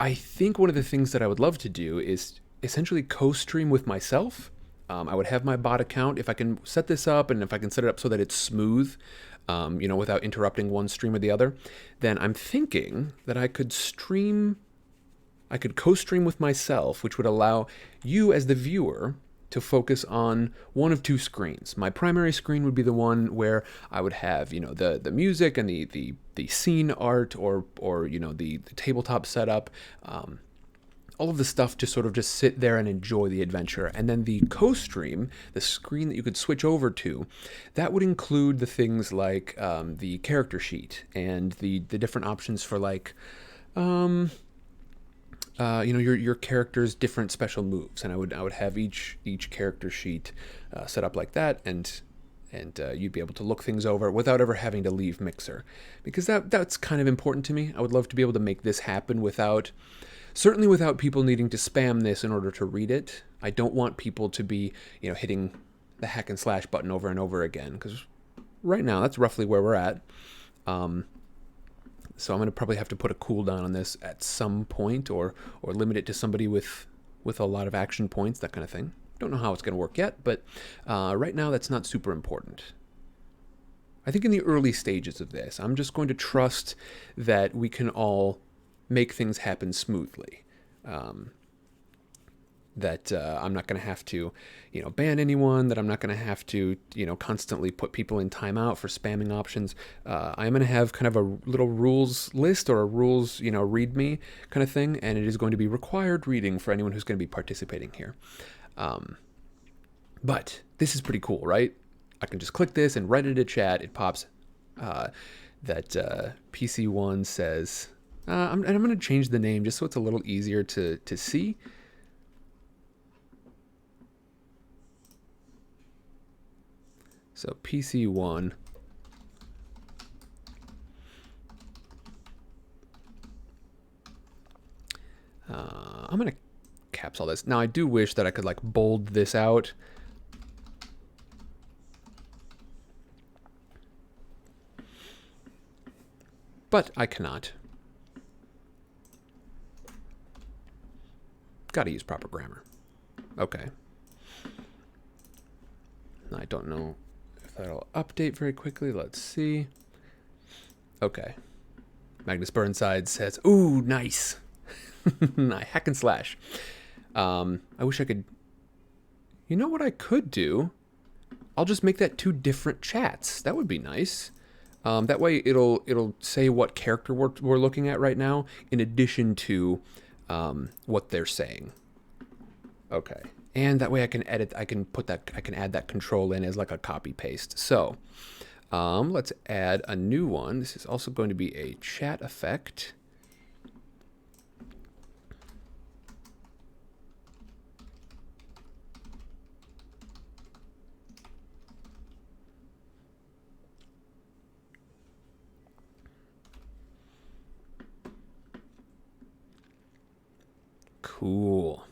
I think one of the things that I would love to do is essentially co-stream with myself. I would have my bot account. If I can set this up and if I can set it up so that it's smooth, without interrupting one stream or the other, then I'm thinking that I could co-stream with myself, which would allow you as the viewer to focus on one of two screens. My primary screen would be the one where I would have, the music and the scene art or the tabletop setup. all of the stuff to sort of just sit there and enjoy the adventure. And then the co-stream, the screen that you could switch over to, that would include the things like the character sheet and the different options for like, you know, your character's different special moves. And I would have each character sheet set up like that, and you'd be able to look things over without ever having to leave Mixer, because that's kind of important to me. I would love to be able to make this happen certainly without people needing to spam this in order to read it. I don't want people to be, you know, hitting the hack and slash button over and over again, because right now that's roughly where we're at. So I'm going to probably have to put a cooldown on this at some point, or limit it to somebody with a lot of action points, that kind of thing. Don't know how it's going to work yet, but right now that's not super important. I think in the early stages of this, I'm just going to trust that we can all make things happen smoothly. That I'm not going to have to, you know, ban anyone, that I'm not going to have to, you know, constantly put people in timeout for spamming options. I'm going to have kind of a little rules list, or a rules, you know, readme kind of thing, and it is going to be required reading for anyone who's going to be participating here. But this is pretty cool, right? I can just click this and write it in chat. It pops that PC1 says, I'm going to change the name just so it's a little easier to see. So PC1. I'm going to caps all this. Now I do wish that I could like bold this out. But I cannot. Gotta use proper grammar. Okay. I don't know if that'll update very quickly. Let's see. Okay. Magnus Burnsides says, ooh, nice. Hack and slash. I wish I could... You know what I could do? I'll just make that 2 different chats. That would be nice. That way it'll say what character we're looking at right now, in addition to what they're saying. Okay. And that way I can edit, I can add that control in as like a copy paste. So let's add a new one. This is also going to be a chat effect. Cool.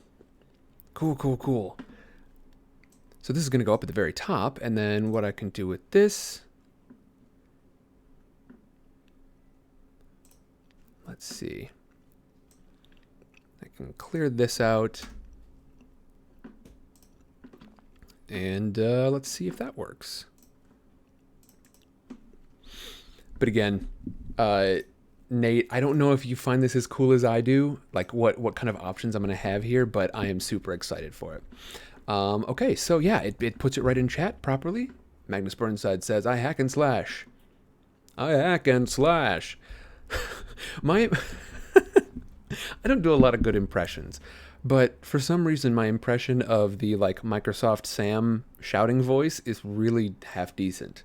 Cool. So this is going to go up at the very top, and then what I can do with this, let's see. I can clear this out, and let's see if that works. But again, Nate, I don't know if you find this as cool as I do, like what kind of options I'm going to have here, but I am super excited for it. Okay, so yeah, it puts it right in chat properly. Magnus Burnside says, I hack and slash. I hack and slash. I don't do a lot of good impressions, but for some reason my impression of the like Microsoft Sam shouting voice is really half decent.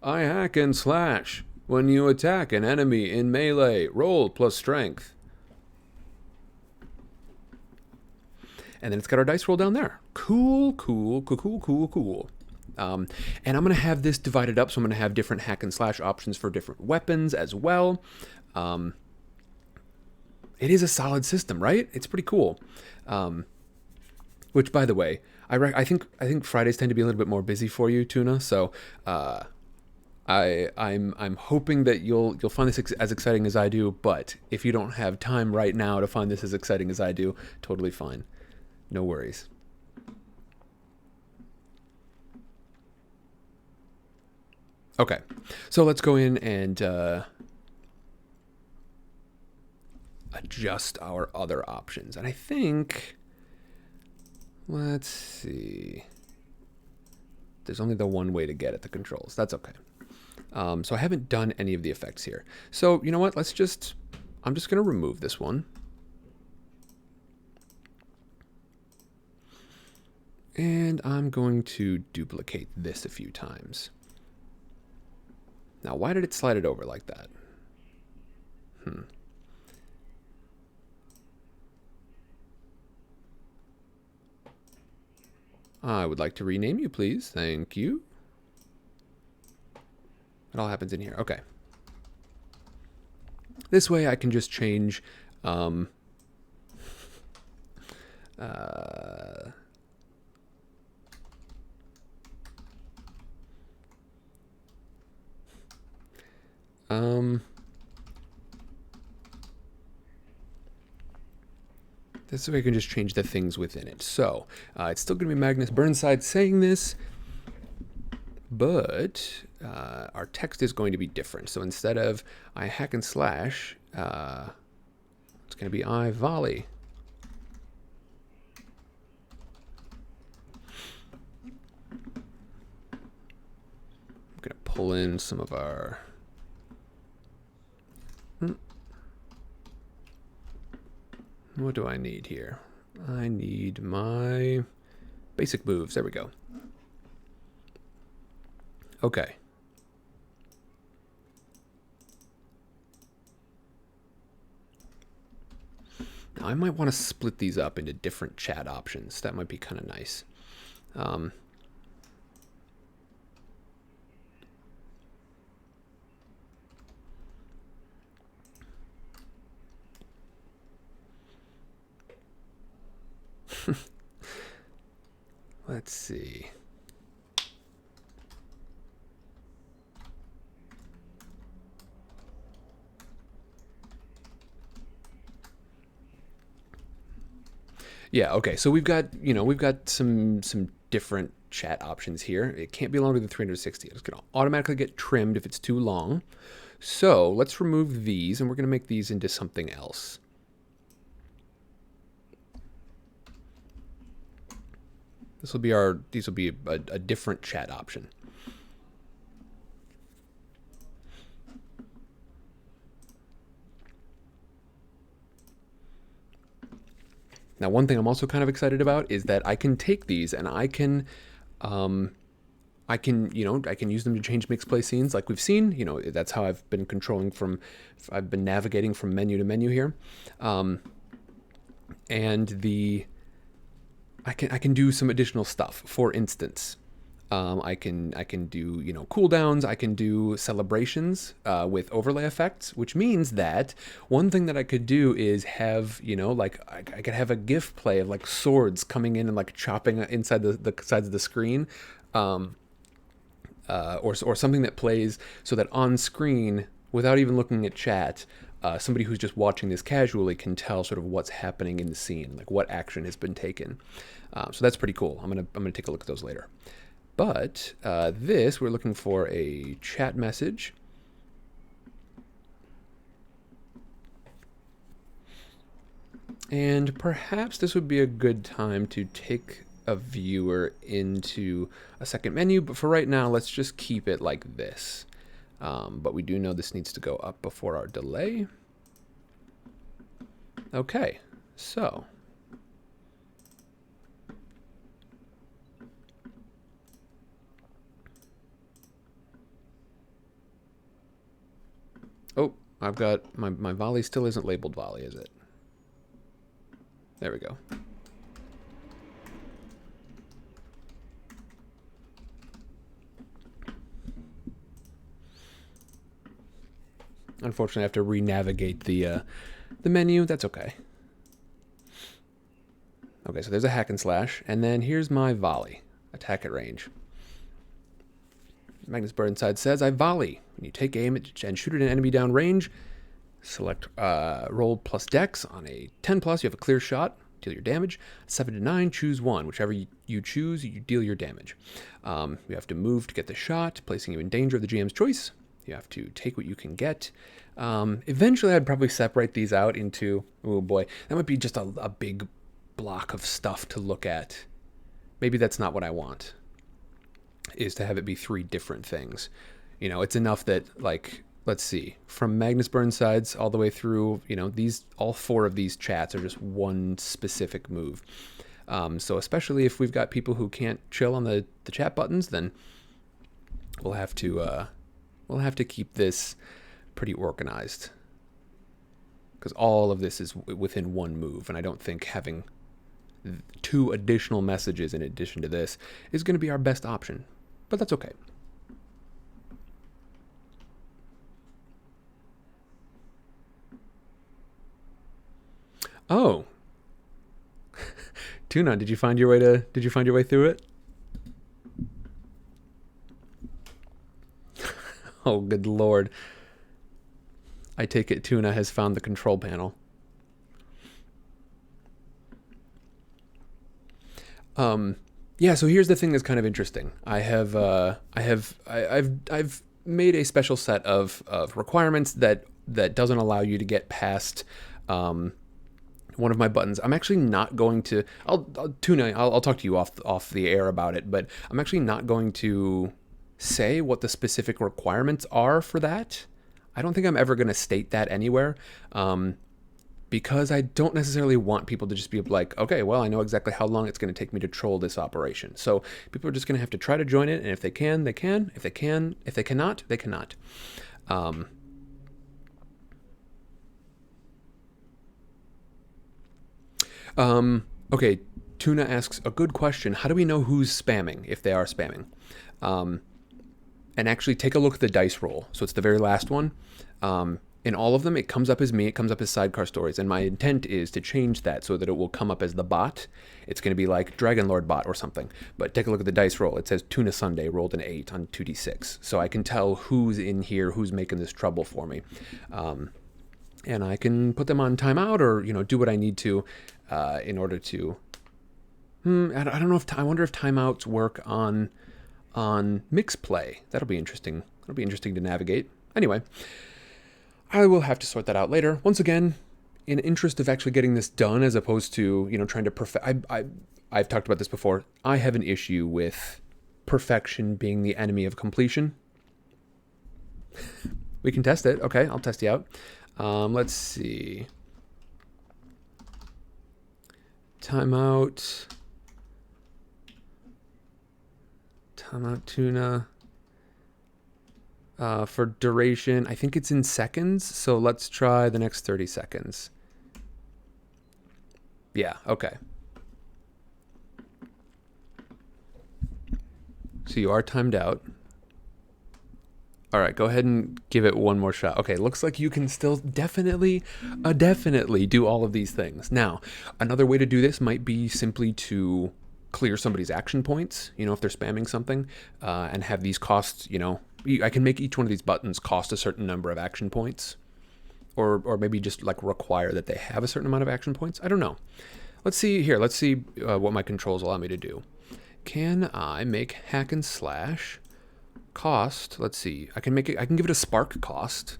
I hack and slash. When you attack an enemy in melee, roll plus strength. And then it's got our dice roll down there. Cool. And I'm going to have this divided up, so I'm going to have different hack and slash options for different weapons as well. It is a solid system, right? It's pretty cool. Which, by the way, I think Fridays tend to be a little bit more busy for you, Tuna. So I'm hoping that you'll find this as exciting as I do. But if you don't have time right now to find this as exciting as I do, totally fine. No worries. Okay, so let's go in and adjust our other options. And I think, let's see, there's only the one way to get at the controls. That's okay. So I haven't done any of the effects here. So you know what? I'm just going to remove this one. And I'm going to duplicate this a few times. Now, why did it slide it over like that? I would like to rename you, please. Thank you. It all happens in here. Okay. This way I can just change this way I can just change the things within it. So, it's still going to be Magnus Burnsides saying this, but our text is going to be different. So instead of I hack and slash, it's going to be I volley. I'm going to pull in some of our... What do I need here? I need my basic moves. There we go. Okay. Now I might want to split these up into different chat options. That might be kind of nice. Let's see. Yeah, okay. So we've got, we've got some different chat options here. It can't be longer than 360. It's going to automatically get trimmed if it's too long. So let's remove these, and we're going to make these into something else. These will be a different chat option. Now, one thing I'm also kind of excited about is that I can take these and I can use them to change mixed play scenes like we've seen. That's how I've been I've been navigating from menu to menu here. I can do some additional stuff. For instance, I can do cooldowns. I can do celebrations with overlay effects, which means that one thing that I could do is have I could have a GIF play of like swords coming in and like chopping inside the sides of the screen, or something that plays so that on screen without even looking at chat. Somebody who's just watching this casually can tell sort of what's happening in the scene, like what action has been taken. So that's pretty cool. I'm gonna take a look at those later. But we're looking for a chat message. And perhaps this would be a good time to take a viewer into a second menu. But for right now, let's just keep it like this. But we do know this needs to go up before our delay. Okay, so. Oh, I've got, my volley still isn't labeled volley, is it? There we go. Unfortunately, I have to re-navigate the menu. That's okay. Okay, so there's a hack and slash, and then here's my volley. Attack at range. Magnus Burnsides says, I volley. When you take aim and shoot at an enemy down range, select roll plus dex. On a 10 plus, you have a clear shot. Deal your damage. 7 to 9, choose one. Whichever you choose, you deal your damage. You have to move to get the shot, placing you in danger of the GM's choice. You have to take what you can get. Eventually, I'd probably separate these out into, oh boy, that might be just a big block of stuff to look at. Maybe that's not what I want, is to have it be 3 different things. It's enough that, like, let's see, from Magnus Burnsides all the way through, all 4 of these chats are just one specific move. So especially if we've got people who can't chill on the chat buttons, then we'll have to keep this pretty organized, because all of this is within one move, and I don't think having 2 additional messages in addition to this is going to be our best option, but that's okay. Oh, Tuna, did you find your way through it? Oh, good Lord. I take it Tuna has found the control panel. Yeah, so here's the thing that's kind of interesting. I've made a special set of requirements that doesn't allow you to get past one of my buttons. I'm actually not going to. Tuna, I'll talk to you off the air about it, but I'm actually not going to say what the specific requirements are for that. I don't think I'm ever going to state that anywhere, because I don't necessarily want people to just be like, okay, well, I know exactly how long it's going to take me to troll this operation. So people are just going to have to try to join it, and if they can, they can. If they cannot, they cannot. Okay, Tuna asks a good question. How do we know who's spamming, if they are spamming? And actually take a look at the dice roll. So it's the very last one. In all of them, it comes up as me, it comes up as Sidecar Stories, and my intent is to change that so that it will come up as the bot. It's going to be like Dragon Lord bot or something. But take a look at the dice roll. It says Tuna Sunday rolled an 8 on 2d6. So I can tell who's in here, who's making this trouble for me. And I can put them on timeout, or do what I need to in order to. I don't know I wonder if timeouts work on mix play. That'll be interesting. That'll be interesting to navigate. Anyway, I will have to sort that out later. Once again, in interest of actually getting this done, as opposed to trying to perfect. I've talked about this before. I have an issue with perfection being the enemy of completion. We can test it. Okay, I'll test you out. Let's see. Timeout. Timeout Tuna. For duration, I think it's in seconds. So let's try the next 30 seconds. Yeah, okay. So you are timed out. All right, go ahead and give it one more shot. Okay, looks like you can still definitely do all of these things. Now, another way to do this might be simply to clear somebody's action points, if they're spamming something, and have these costs, I can make each one of these buttons cost a certain number of action points, or maybe just like require that they have a certain amount of action points. I don't know. Let's see here. Let's see what my controls allow me to do. Can I make hack and slash cost? Let's see. I can give it a spark cost.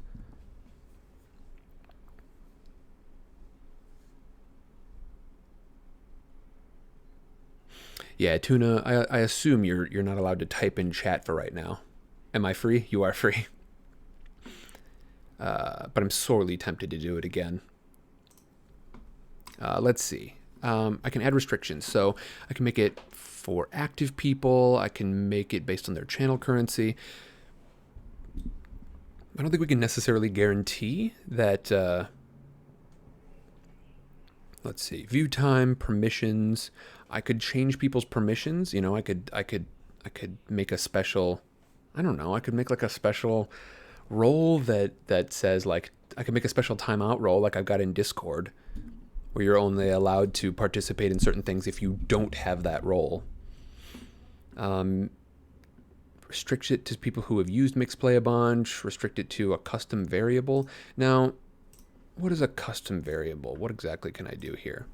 Yeah, Tuna, I assume you're not allowed to type in chat for right now. Am I free? You are free. But I'm sorely tempted to do it again. Let's see. I can add restrictions. So I can make it for active people. I can make it based on their channel currency. I don't think we can necessarily guarantee that. Let's see. View time, permissions. I could change people's permissions. I could make a special. I don't know. I could make like a special role that says like I could make a special timeout role like I've got in Discord, where you're only allowed to participate in certain things if you don't have that role. Restrict it to people who have used Mixplay a bunch. Restrict it to a custom variable. Now, what is a custom variable? What exactly can I do here?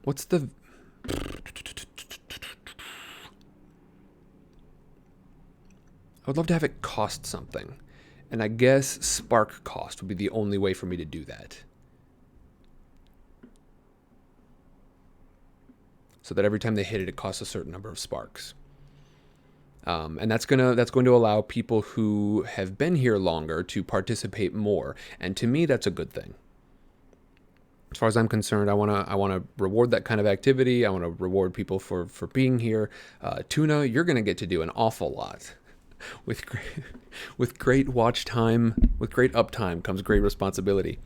What's the... I would love to have it cost something. And I guess spark cost would be the only way for me to do that. So that every time they hit it, it costs a certain number of sparks. And that's going to allow people who have been here longer to participate more. And to me, that's a good thing. As far as I'm concerned, I wanna reward that kind of activity. I want to reward people for being here. Tuna, you're gonna get to do an awful lot. With great watch time, with great uptime comes great responsibility.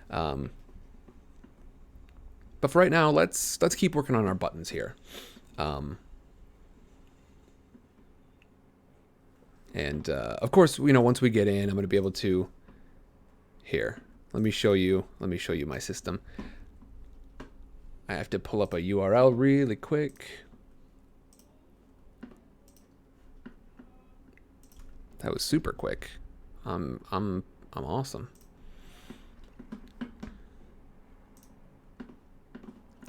But for right now, let's keep working on our buttons here. And of course, once we get in, I'm going to be able to. Here, let me show you my system. I have to pull up a URL really quick. That was super quick. I'm awesome.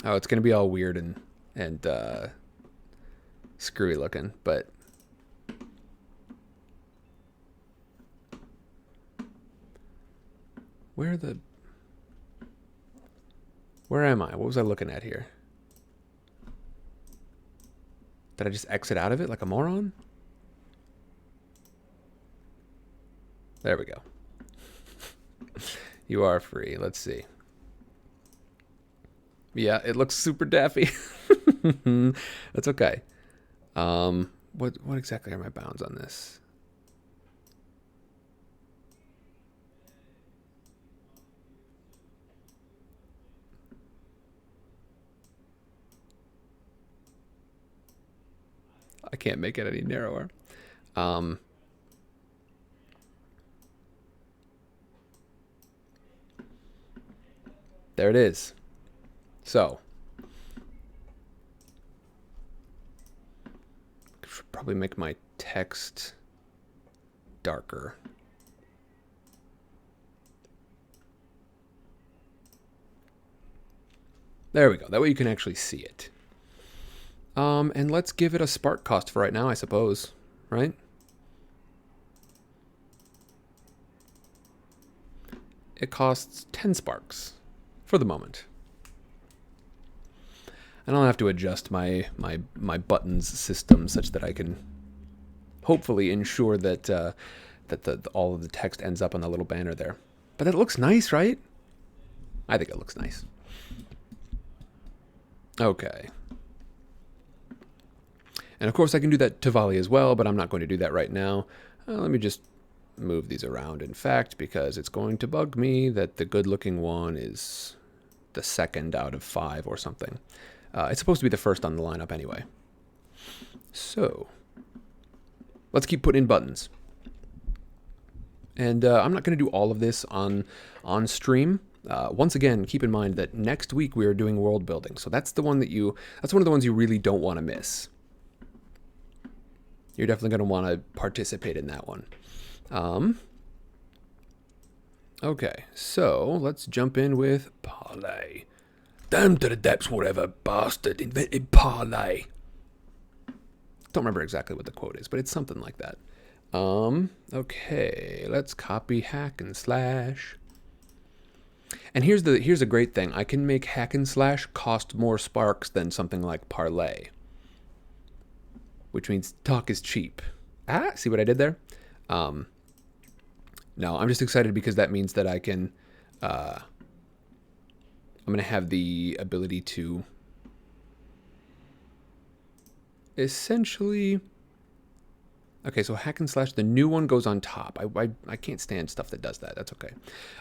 Oh, it's gonna be all weird and screwy looking, but where am I? What was I looking at here? Did I just exit out of it like a moron? There we go. You are free. Let's see. Yeah, it looks super daffy. That's okay. What exactly are my bounds on this? I can't make it any narrower. There it is. So, should probably make my text darker. There we go. That way you can actually see it. And let's give it a spark cost for right now, I suppose, right? It costs 10 sparks for the moment. And I'll have to adjust my buttons system such that I can hopefully ensure that all of the text ends up on the little banner there. But it looks nice, right? I think it looks nice. Okay. And of course I can do that to volley as well, but I'm not going to do that right now. Let me just move these around, in fact, because it's going to bug me that the good-looking one is the second out of 5 or something. It's supposed to be the first on the lineup anyway. So, let's keep putting in buttons. And I'm not going to do all of this on stream. Once again, keep in mind that next week we are doing world building, so that's one of the ones you really don't want to miss. You're definitely going to want to participate in that one. Okay, so let's jump in with parlay. Damn to the depths, whatever bastard invented parlay. Don't remember exactly what the quote is, but it's something like that. Okay, let's copy hack and slash. And here's a great thing. I can make hack and slash cost more sparks than something like parlay, which means talk is cheap. Ah, see what I did there? No, I'm just excited because that means that I can, I'm going to have the ability to essentially, okay, so hack and slash, the new one goes on top. I can't stand stuff that does that. That's okay.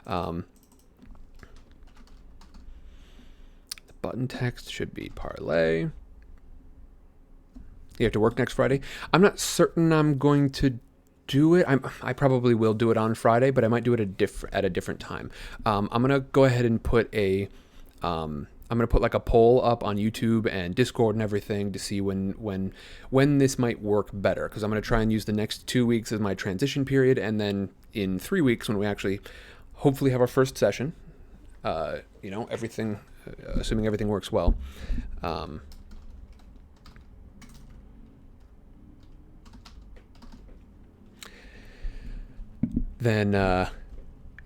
The button text should be parlay. You have to work next Friday. I'm not certain I'm going to do it. I probably will do it on Friday, but I might do it at a different time. I'm gonna go ahead and put I'm gonna put like a poll up on YouTube and Discord and everything to see when this might work better, because I'm gonna try and use the next 2 weeks as my transition period, and then in 3 weeks when we actually hopefully have our first session, everything, assuming everything works well. Then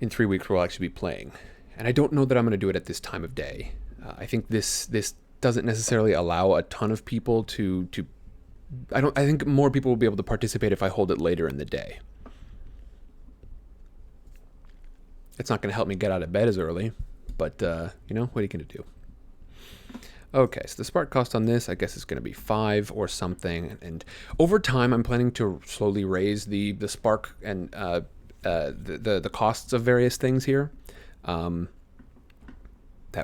in 3 weeks we'll actually be playing. And I don't know that I'm going to do it at this time of day. I think this doesn't necessarily allow a ton of people to I think more people will be able to participate if I hold it later in the day. It's not going to help me get out of bed as early, but, you know, what are you going to do? Okay, so the spark cost on this, I guess, is going to be 5 or something. And over time, I'm planning to slowly raise the spark and the costs of various things here. That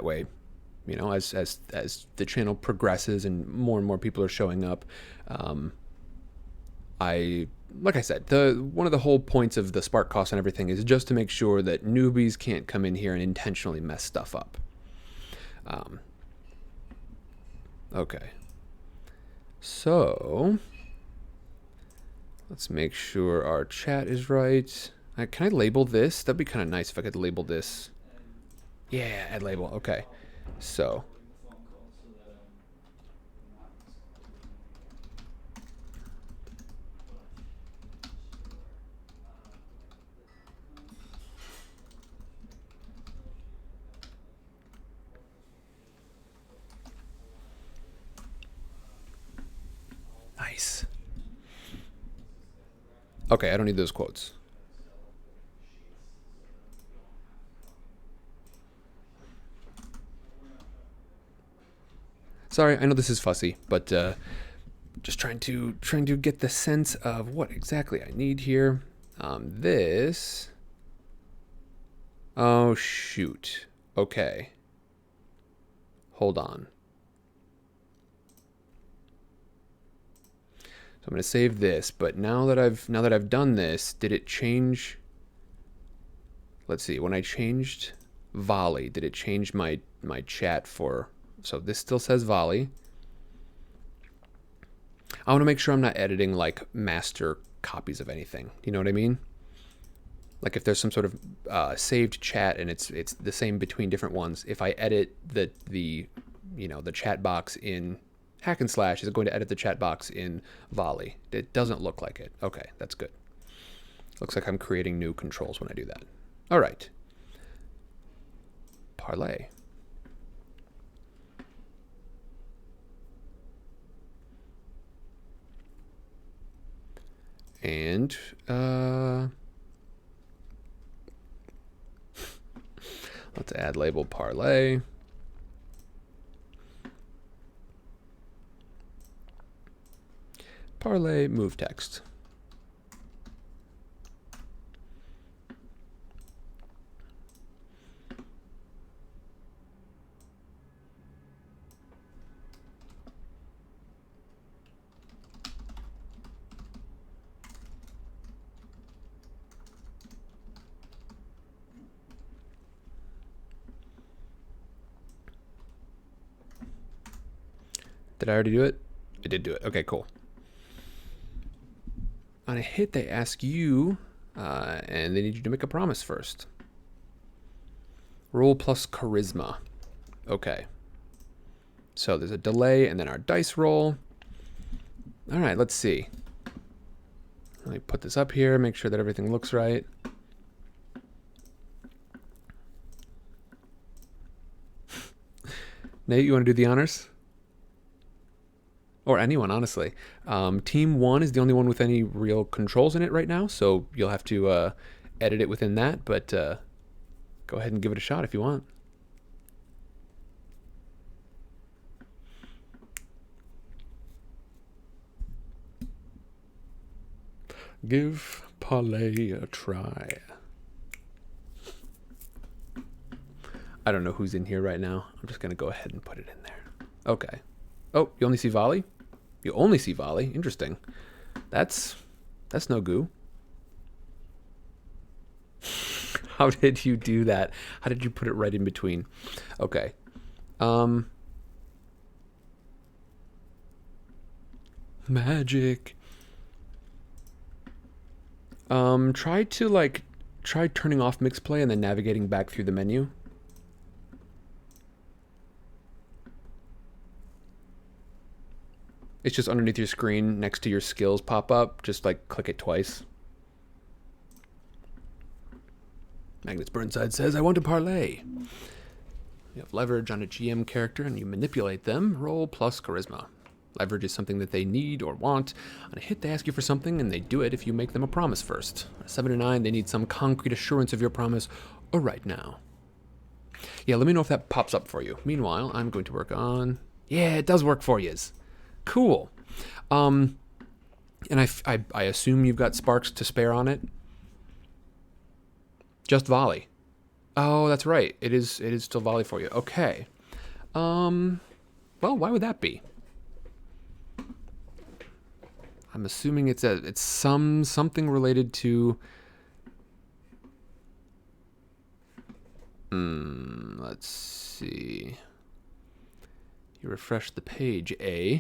way, you know, as the channel progresses and more people are showing up, like I said, one of the whole points of the spark cost and everything is just to make sure that newbies can't come in here and intentionally mess stuff up. Okay, so let's make sure our chat is right. Can I label this? That'd be kind of nice if I could label this. Yeah, add label. Okay, so nice. Okay, I don't need those quotes. Sorry, I know this is fussy, but just trying to get the sense of what exactly I need here. This. Oh shoot. Okay. Hold on. So I'm going to save this, but now that I've done this, did it change? Let's see. When I changed volley, did it change my chat for? So this still says volley. I want to make sure I'm not editing like master copies of anything. You know what I mean? Like if there's some sort of saved chat and it's the same between different ones. If I edit the you know, the chat box in Hack and Slash, is it going to edit the chat box in volley? It doesn't look like it. Okay, that's good. Looks like I'm creating new controls when I do that. All right. Parlay. And let's add label parlay. Parlay move text. Did I already do it? I did do it. Okay, cool. On a hit, they ask you, and they need you to make a promise first. Roll plus charisma. Okay. So there's a delay, and then our dice roll. All right, let's see. Let me put this up here, make sure that everything looks right. Nate, you want to do the honors? Or anyone, honestly. Team 1 is the only one with any real controls in it right now, so you'll have to edit it within that, but go ahead and give it a shot if you want. Give parlay a try. I don't know who's in here right now. I'm just going to go ahead and put it in there. Okay. Oh, you only see volley? You only see volley. Interesting. That's no goo. How did you do that? How did you put it right in between? Okay. Magic. Try turning off mix play and then navigating back through the menu. It's just underneath your screen next to your skills pop up. Just like click it twice. Magnus Burnsides says, I want to parlay. You have leverage on a GM character and you manipulate them. Roll plus charisma. Leverage is something that they need or want. On a hit, they ask you for something and they do it if you make them a promise first. On a 7 to 9, they need some concrete assurance of your promise or right now. Yeah, let me know if that pops up for you. Meanwhile, I'm going to work on... Yeah, it does work for you. Cool. And I assume you've got sparks to spare on it? Just volley. Oh, that's right. It is still volley for you. Okay. Well, why would that be? I'm assuming it's something related to... let's see. You refresh the page, eh?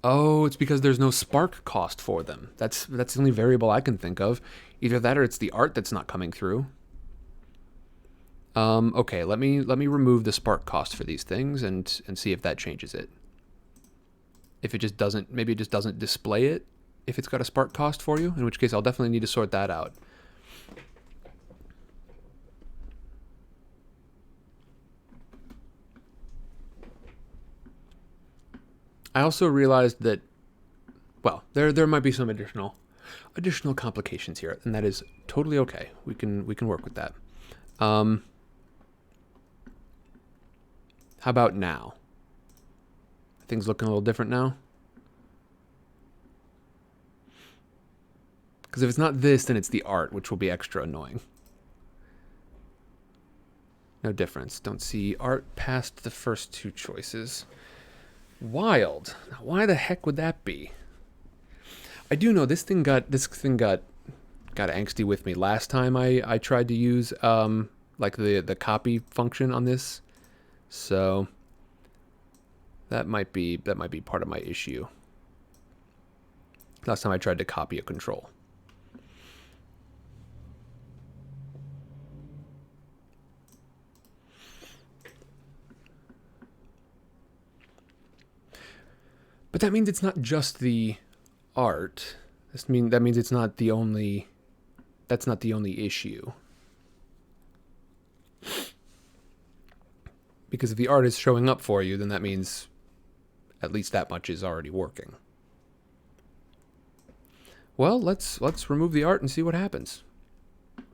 Oh, it's because there's no spark cost for them. That's the only variable I can think of. Either that or it's the art that's not coming through. Okay, let me remove the spark cost for these things and see if that changes it. If it just doesn't, maybe it just doesn't display it if it's got a spark cost for you, in which case I'll definitely need to sort that out. I also realized that, well, there might be some additional complications here, and that is totally okay. We can work with that. How about now? Things looking a little different now? Because if it's not this, then it's the art, which will be extra annoying. No difference. Don't see art past the first two choices. Wild. Now, why the heck would that be? I do know this thing got angsty with me last time I tried to use like the copy function on this. So that might be part of my issue. Last time I tried to copy a control. But that means it's not just the art. That means it's not the only... That's not the only issue. Because if the art is showing up for you, then that means at least that much is already working. Well, let's remove the art and see what happens.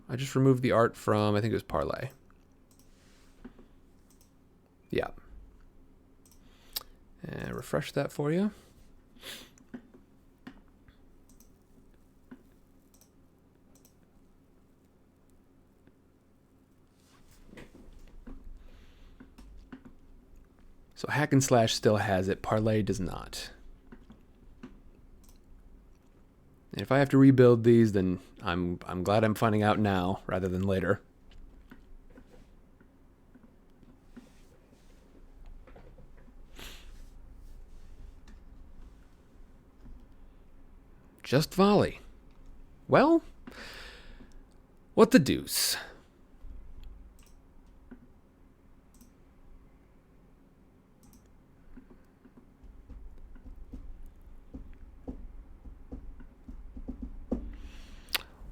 I just removed the art from, I think it was Parlay. Yeah. And refresh that for you. So Hack and Slash still has it. Parlay does not. And if I have to rebuild these, then I'm glad I'm finding out now rather than later. Just volley. Well, what the deuce?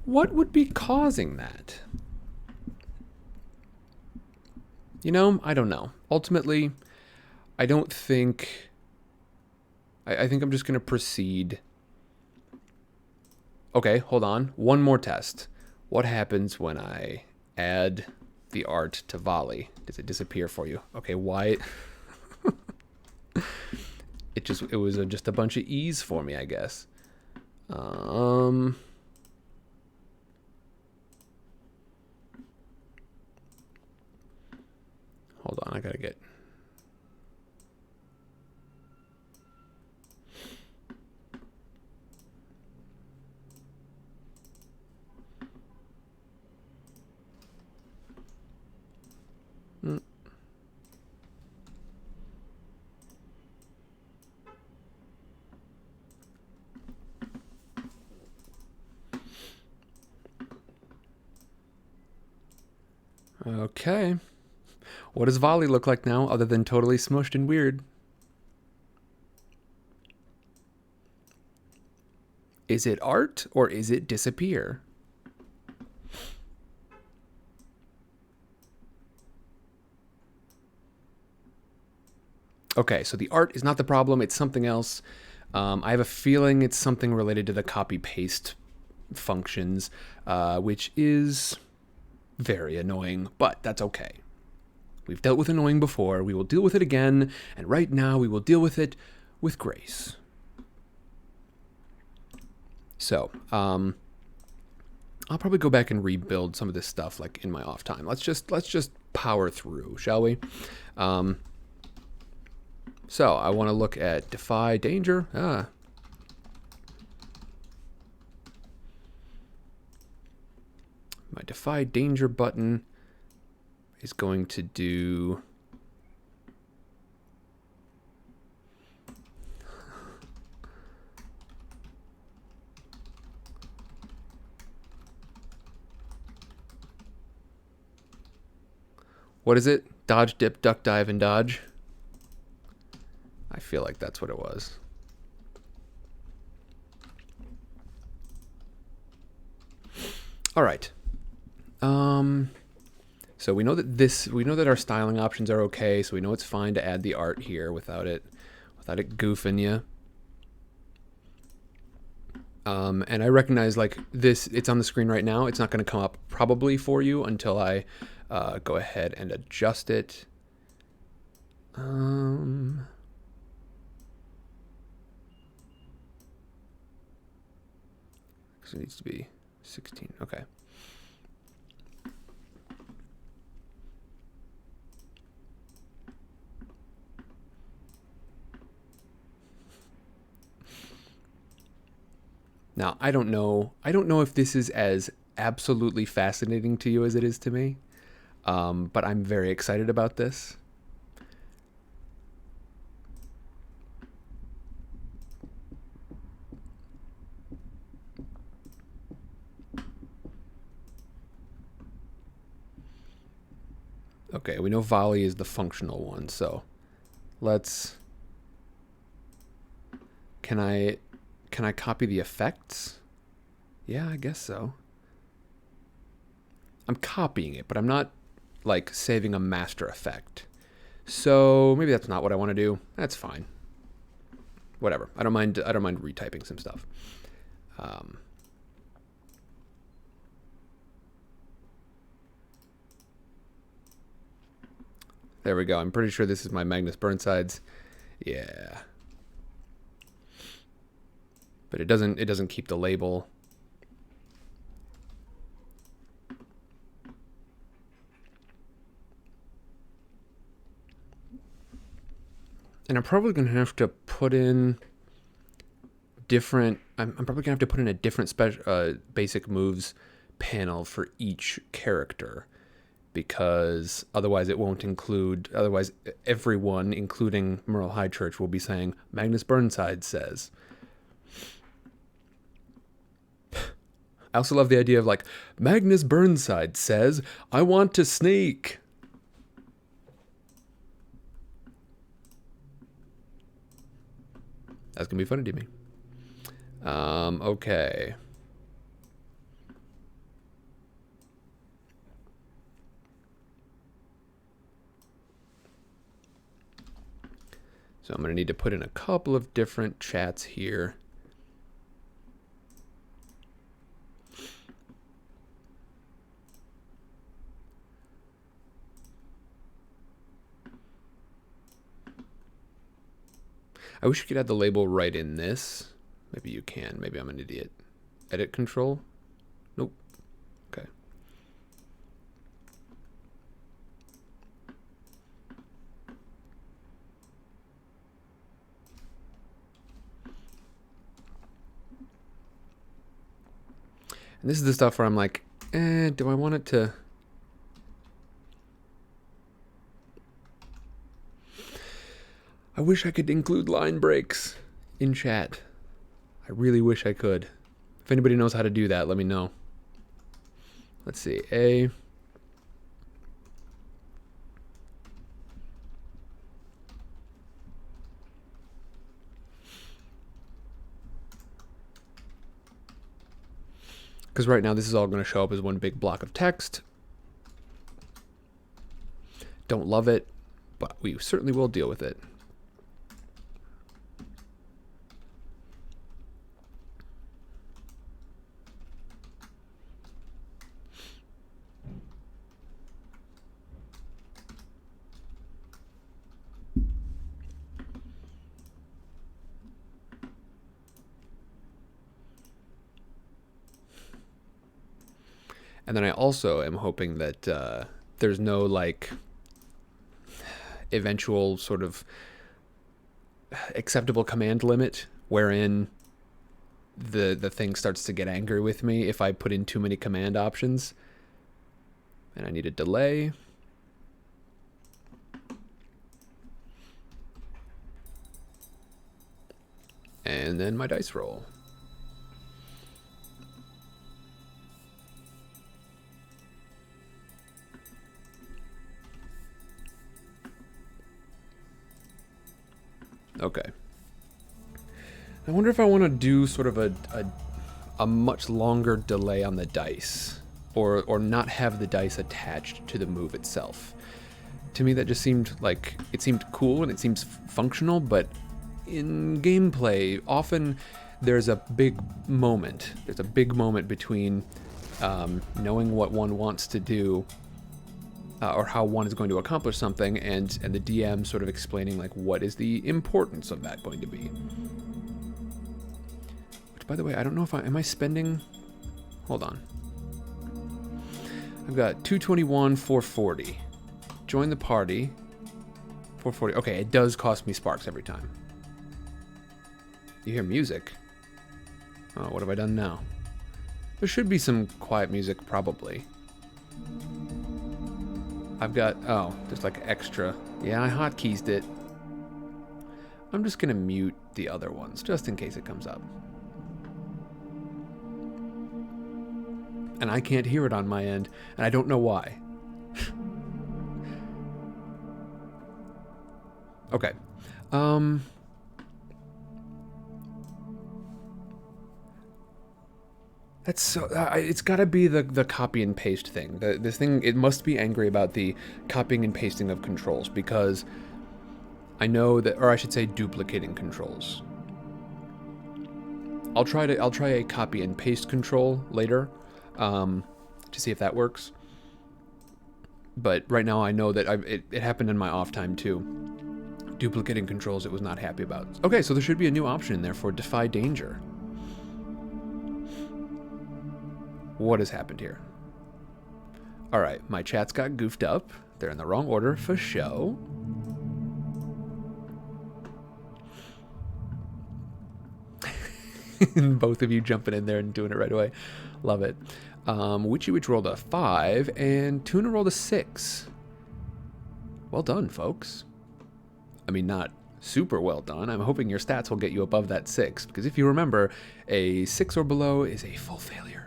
What would be causing that? You know, I don't know. Ultimately, I don't think... I think I'm just going to proceed... Okay, hold on. One more test. What happens when I add the art to volley? Does it disappear for you? Okay, why? It was just a bunch of E's for me, I guess. Hold on, I gotta get... Okay. What does volley look like now other than totally smushed and weird? Is it art or is it disappear? Okay, so the art is not the problem. It's something else. I have a feeling it's something related to the copy-paste functions, which is very annoying, but that's okay. We've dealt with annoying before, we will deal with it again, and right now we will deal with it with grace. So, I'll probably go back and rebuild some of this stuff like in my off time. Let's just power through, shall we? So I want to look at defy danger. My defy danger button is going to do what is it? Dodge, dip, duck, dive, and dodge. I feel like that's what it was. All right. So we know that our styling options are okay. So we know it's fine to add the art here without it goofing you. And I recognize like this, it's on the screen right now. It's not going to come up probably for you until I go ahead and adjust it. So it needs to be 16. Okay. Now, I don't know if this is as absolutely fascinating to you as it is to me, but I'm very excited about this. Okay, we know volley is the functional one, so let's... Can I copy the effects? Yeah, I guess so. I'm copying it, but I'm not like saving a master effect. So maybe that's not what I want to do. That's fine. Whatever. I don't mind retyping some stuff. There we go. I'm pretty sure this is my Magnus Burnsides. Yeah. But it doesn't keep the label. And I'm probably going to have to put in different... I'm probably going to have to put in a different basic moves panel for each character. Because otherwise it won't include... Otherwise everyone, including Merle Highchurch, will be saying, Magnus Burnsides says... I also love the idea of like, Magnus Burnsides says, I want to sneak. That's going to be funny to me. Okay. So I'm going to need to put in a couple of different chats here. I wish you could add the label right in this. Maybe you can. Maybe I'm an idiot. Edit control? Nope. Okay. And this is the stuff where I'm like, do I want it to... I wish I could include line breaks in chat. I really wish I could. If anybody knows how to do that, let me know. Let's see. A. Because right now this is all going to show up as one big block of text. Don't love it, but we certainly will deal with it. And then I also am hoping that there's no like eventual sort of acceptable command limit wherein the thing starts to get angry with me if I put in too many command options. And I need a delay. And then my dice roll. Okay. I wonder if I want to do sort of a much longer delay on the dice, or not have the dice attached to the move itself. To me, that just seemed like, it seemed cool and it seems functional, but in gameplay, often there's a big moment. There's a big moment between knowing what one wants to do, or how one is going to accomplish something, and the DM sort of explaining like what is the importance of that going to be. Which, by the way, I don't know if am I spending. Hold on. I've got 221, 440. Join the party. 440. Okay, it does cost me sparks every time. You hear music. Oh, what have I done now? There should be some quiet music, probably. I've got, oh, there's like extra. Yeah, I hotkeysed it. I'm just gonna mute the other ones, just in case it comes up. And I can't hear it on my end, and I don't know why. Okay. That's so. It's got to be the copy and paste thing. This thing, it must be angry about the copying and pasting of controls, because I know that, or I should say, duplicating controls. I'll try a copy and paste control later, to see if that works. But right now, I know that it happened in my off time too. Duplicating controls, it was not happy about. Okay, so there should be a new option in there for Defy Danger. What has happened here? All right, my chats got goofed up. They're in the wrong order for show. Both of you jumping in there and doing it right away. Love it. Witchy Witch rolled a 5 and Tuna rolled a 6. Well done, folks. I mean, not super well done. I'm hoping your stats will get you above that 6, because if you remember, a 6 or below is a full failure.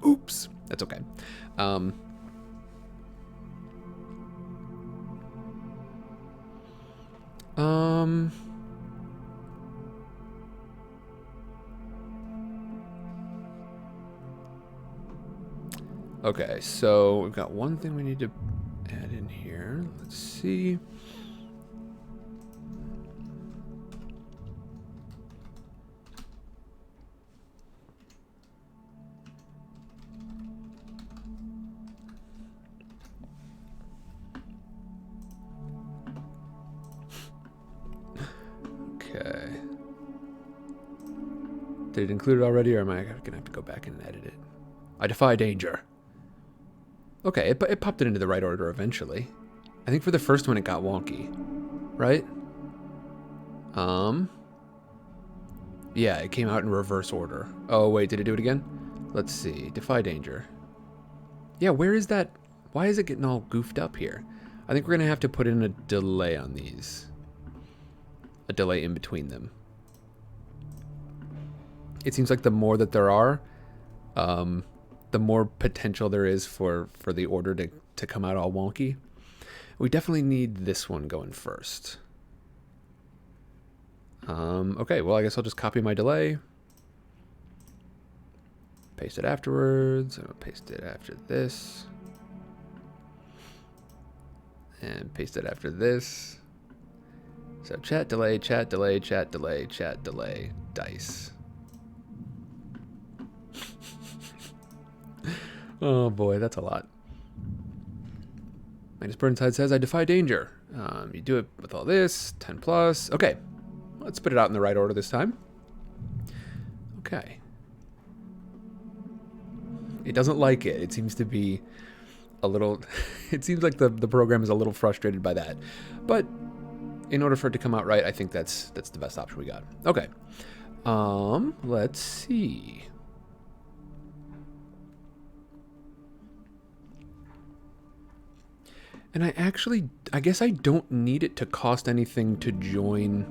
Oops. That's okay. Okay, so we've got one thing we need to add in here. Let's see. Okay. Did it include it already, or am I going to have to go back and edit it? I defy danger. Okay, it popped it into the right order eventually. I think for the first one it got wonky, right? Yeah, it came out in reverse order. Oh, wait, did it do it again? Let's see. Defy danger. Yeah, where is that? Why is it getting all goofed up here? I think we're going to have to put in a delay on these. A delay in between them. It seems like the more that there are, the more potential there is for the order to come out all wonky. We definitely need this one going first. Okay, well, I guess I'll just copy my delay. Paste it afterwards. I'll paste it after this. And paste it after this. So chat delay, chat delay, chat delay, chat delay, dice. Oh boy, that's a lot. Magnus Burnsides says, I defy danger. You do it with all this, 10 plus. Okay, let's spit it out in the right order this time. Okay. It doesn't like it. It seems to be a little... It seems like the program is a little frustrated by that. But in order for it to come out right, I think that's the best option we got. Okay. Let's see. And I guess I don't need it to cost anything to join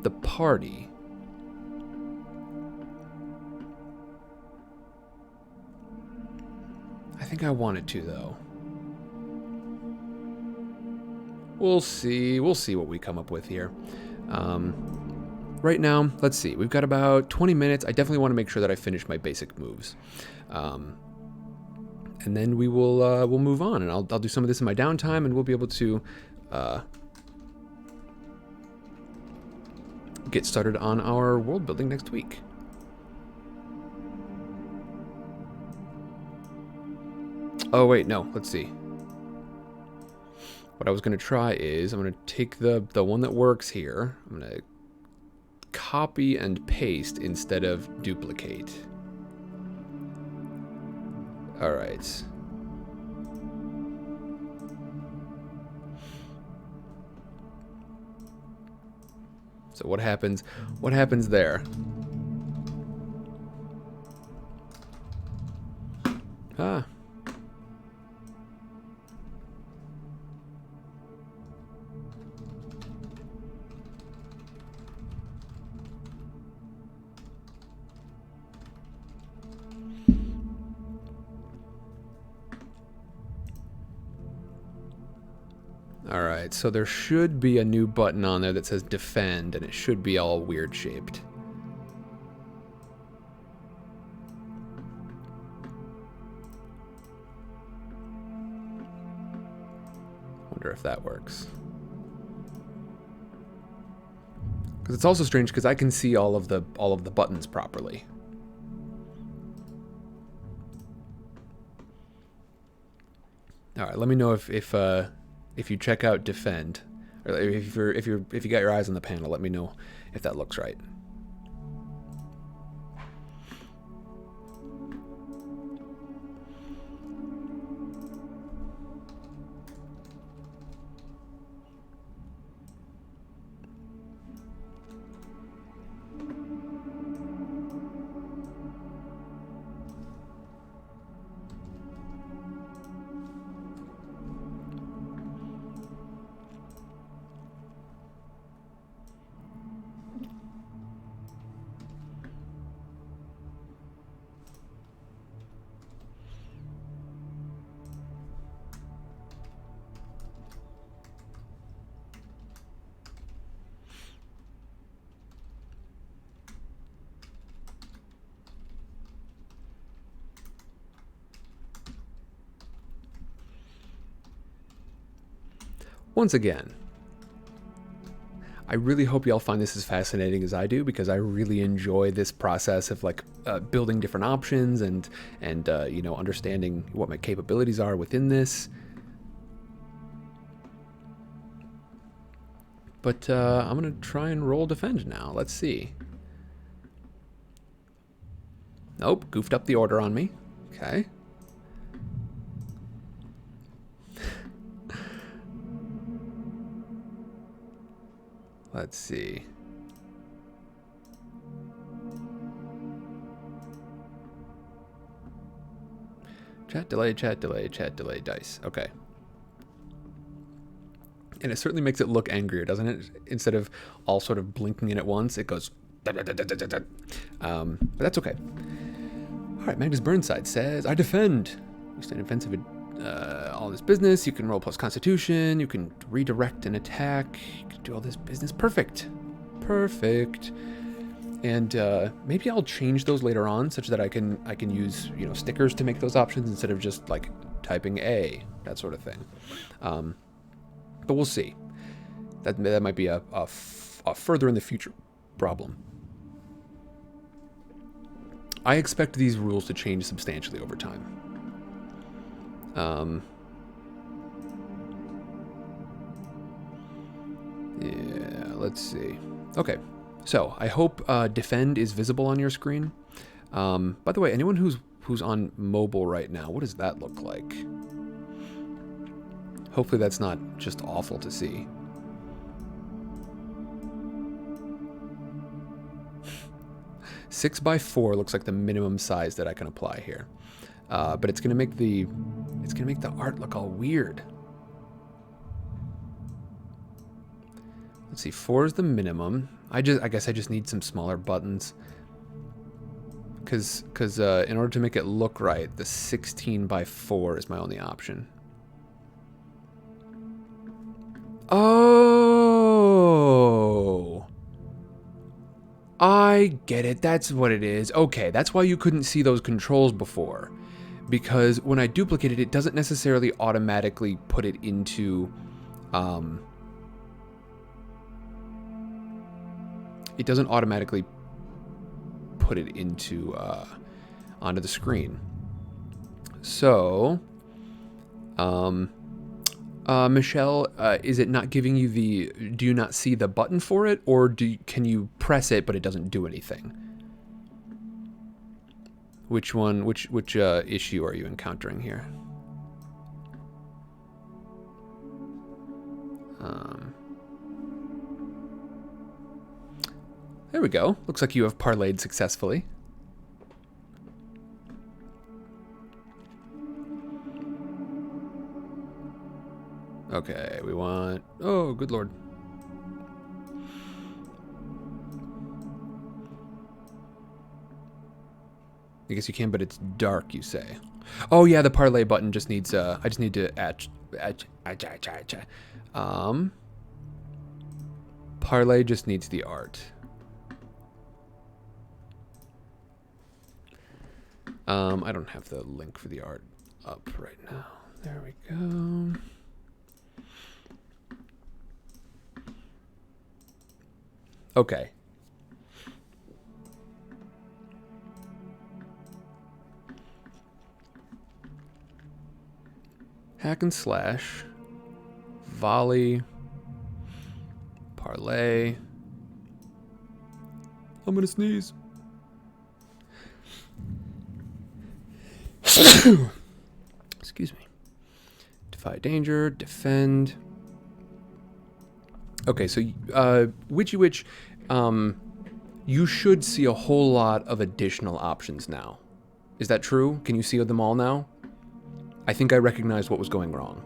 the party. I think I want it to, though. We'll see. We'll see what we come up with here. Right now, let's see. We've got about 20 minutes. I definitely want to make sure that I finish my basic moves. And then we'll move on, and I'll do some of this in my downtime, and we'll be able to get started on our world building next week. Oh wait, no. Let's see. What I was going to try is I'm going to take the one that works here. I'm going to copy and paste instead of duplicate. All right. So what happens? What happens there? Ah. Alright, so there should be a new button on there that says defend, and it should be all weird shaped. Wonder if that works. Because it's also strange because I can see all of the buttons properly. Alright, let me know if you check out defend, or if you got your eyes on the panel, let me know if that looks right. Once again, I really hope y'all find this as fascinating as I do, because I really enjoy this process of like building different options and you know, understanding what my capabilities are within this. But I'm gonna try and roll defend now. Let's see. Nope, goofed up the order on me. Okay. Let's see. Chat delay, chat delay, chat delay, dice. Okay. And it certainly makes it look angrier, doesn't it? Instead of all sort of blinking in at once, it goes... But that's okay. All right, Magnus Burnsides says, I defend. You stand offensive all this business. You can roll plus constitution. You can redirect an attack. You can do all this business. Perfect. Perfect. And maybe I'll change those later on, such that I can use, you know, stickers to make those options instead of just like typing A, that sort of thing. But we'll see. That might be a further in the future problem. I expect these rules to change substantially over time. Yeah, let's see. Okay, so I hope defend is visible on your screen. By the way, anyone who's who's on mobile right now. What does that look like? Hopefully that's not just awful to see. Six by 4 looks like the minimum size that I can apply here, but it's gonna make the art look all weird. Let's see, 4 is the minimum. I guess I just need some smaller buttons, because in order to make it look right, the 16 by 4 is my only option. Oh, I get it. That's what it is. Okay, that's why you couldn't see those controls before, because when I duplicate it, it doesn't necessarily automatically put it into it doesn't automatically put it into onto the screen. So Michelle, is it not giving you the, do you not see the button for it, or can you press it but it doesn't do anything? Which one, which issue are you encountering here? There we go. Looks like you have parlayed successfully. Okay, we want... Oh, good lord. I guess you can, but it's dark, you say. Oh yeah, the parlay button just needs... I just need to... parlay just needs the art. I don't have the link for the art up right now. There we go. Okay. Hack and slash, volley, parlay. I'm gonna sneeze. Excuse me. Defy danger, defend. Okay, so Witchy Witch, you should see a whole lot of additional options now. Is that true? Can you see them all now? I think I recognized what was going wrong.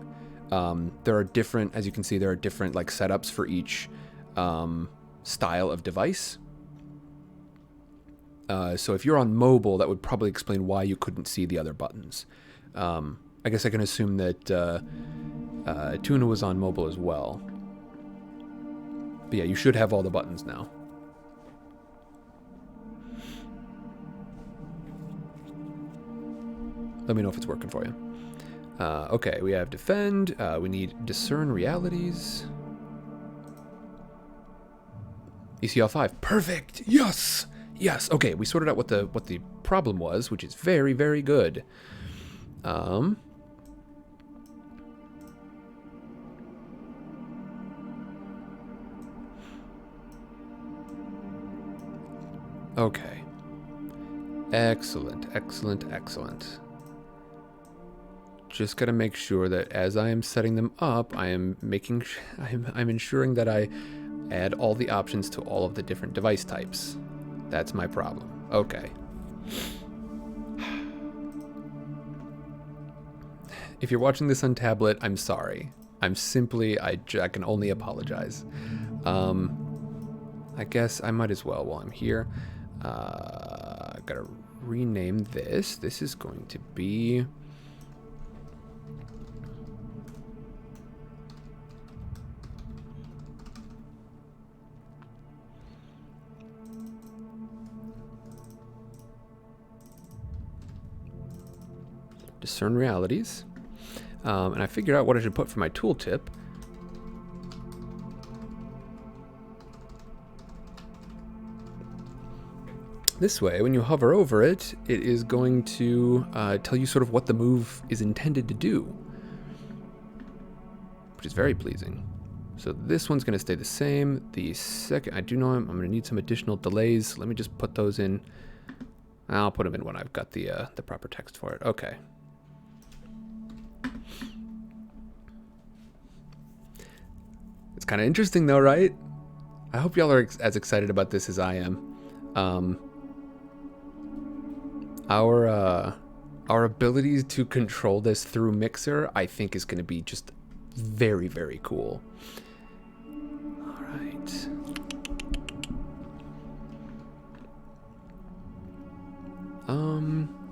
There are different, as you can see, there are different like setups for each style of device. So if you're on mobile, that would probably explain why you couldn't see the other buttons. I guess I can assume that Tuna was on mobile as well. But yeah, you should have all the buttons now. Let me know if it's working for you. Okay, we have defend. We need discern realities. ECL 5. Perfect. Yes. Yes. Okay, we sorted out what the problem was, which is very, very good. Okay. Excellent, excellent, excellent. Just gotta make sure that as I am setting them up, I am making I'm ensuring that I add all the options to all of the different device types. That's my problem. Okay. If you're watching this on tablet, I'm sorry. I'm simply, I can only apologize. I guess I might as well while I'm here. Gotta rename this. This is going to be... Discern realities. And I figured out what I should put for my tooltip. This way, when you hover over it, it is going to tell you sort of what the move is intended to do, which is very pleasing. So this one's going to stay the same. The second, I do know I'm going to need some additional delays. Let me just put those in. I'll put them in when I've got the proper text for it. Okay. It's kind of interesting though, right? I hope y'all are as excited about this as I am. Our abilities to control this through Mixer, I think, is going to be just very, very cool. All right.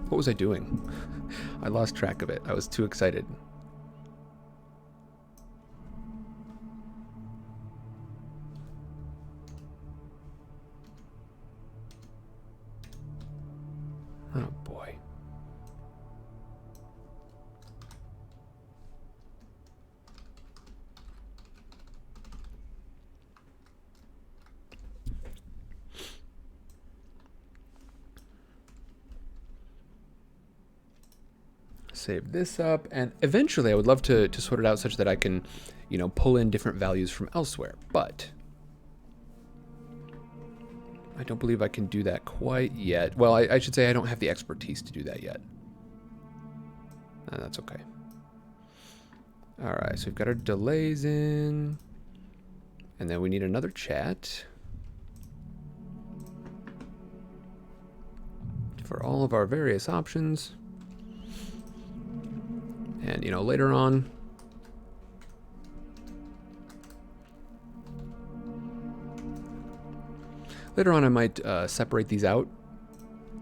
What was I doing? I lost track of it. I was too excited. Oh boy. Save this up, and eventually I would love to sort it out such that I can, you know, pull in different values from elsewhere, but I don't believe I can do that quite yet. Well, I should say I don't have the expertise to do that yet. That's okay. All right, so we've got our delays in, and then we need another chat for all of our various options. And, you know, later on, I might separate these out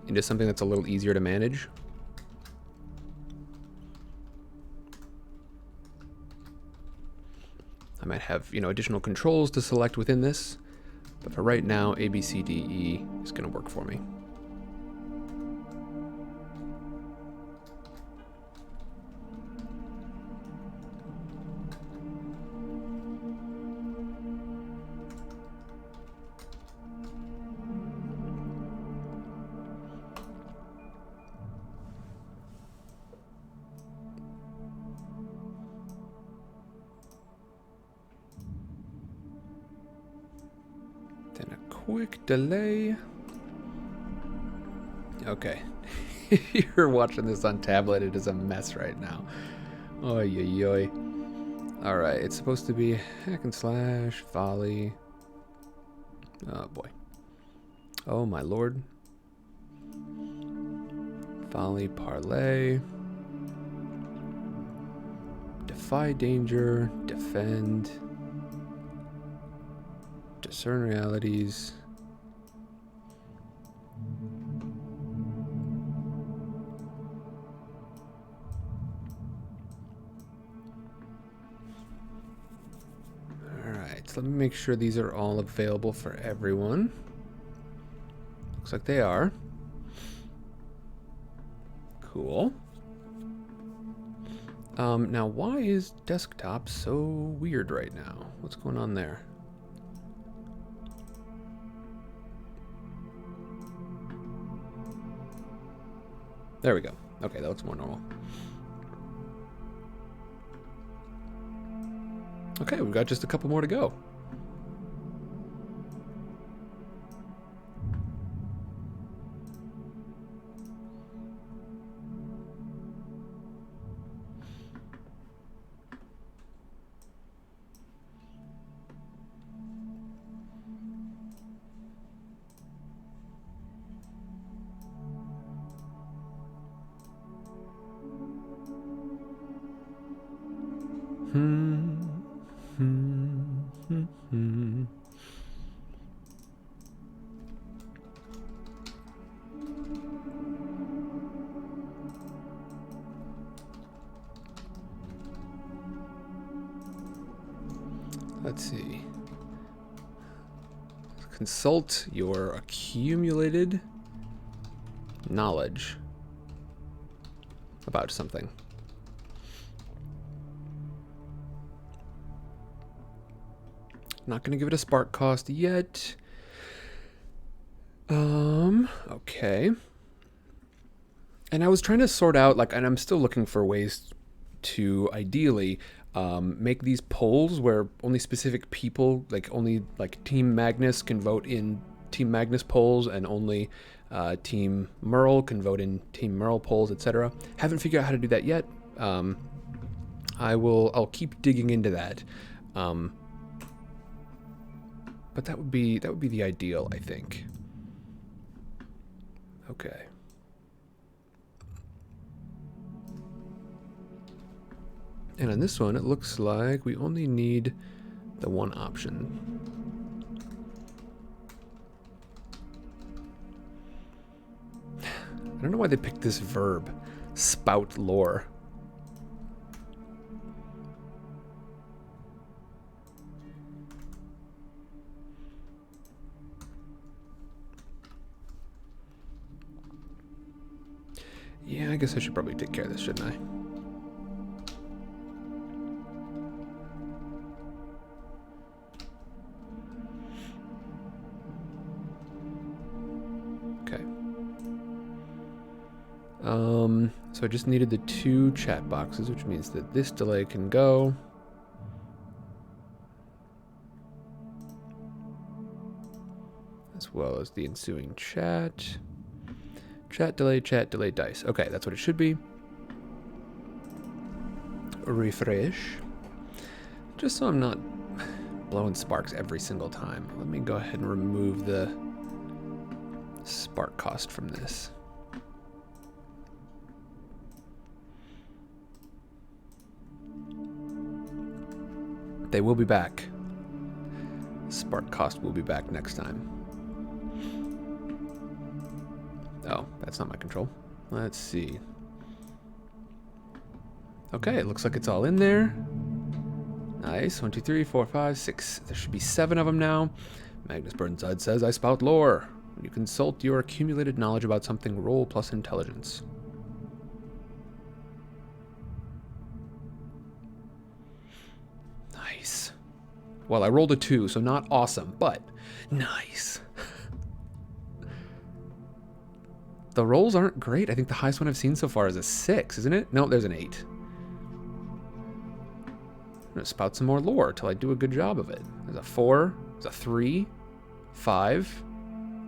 into something that's a little easier to manage. I might have, you know, additional controls to select within this, but for right now, A, B, C, D, E is going to work for me. Quick delay. Okay. You're watching this on tablet. It is a mess right now. Oy, oy, oy. All right. It's supposed to be hack and slash, volley. Oh, boy. Oh, my lord. Volley, parlay. Defy danger, defend. Discern realities. Alright, so let me make sure these are all available for everyone. Looks like they are. Cool. Now why is desktop so weird right now? What's going on there? There we go. Okay, that looks more normal. Okay, we've got just a couple more to go. Let's see. Consult your accumulated knowledge about something. Not going to give it a spark cost yet. Okay. And I was trying to sort out, like, and I'm still looking for ways to ideally make these polls where only specific people, like only like Team Magnus can vote in Team Magnus polls, and only Team Merle can vote in Team Merle polls, etc. Haven't figured out how to do that yet. I'll keep digging into that. But that would be the ideal, I think. Okay. And on this one, it looks like we only need the one option. I don't know why they picked this verb, spout lore. Yeah, I guess I should probably take care of this, shouldn't I? Okay. So I just needed the 2 chat boxes, which means that this delay can go. As well as the ensuing chat. Chat, delay, dice. Okay, that's what it should be. Refresh. Just so I'm not blowing sparks every single time. Let me go ahead and remove the spark cost from this. They will be back. Spark cost will be back next time. Oh, that's not my control. Let's see. Okay, it looks like it's all in there. Nice. 1, 2, 3, 4, 5, 6. There should be 7 of them now. Magnus Burnsides says, I spout lore. When you consult your accumulated knowledge about something, roll plus intelligence. Nice. Well, I rolled a 2, so not awesome, but nice. The rolls aren't great. I think the highest one I've seen so far is a 6, isn't it? No, there's an 8. I'm going to spout some more lore till I do a good job of it. There's a 4, there's a 3, 5,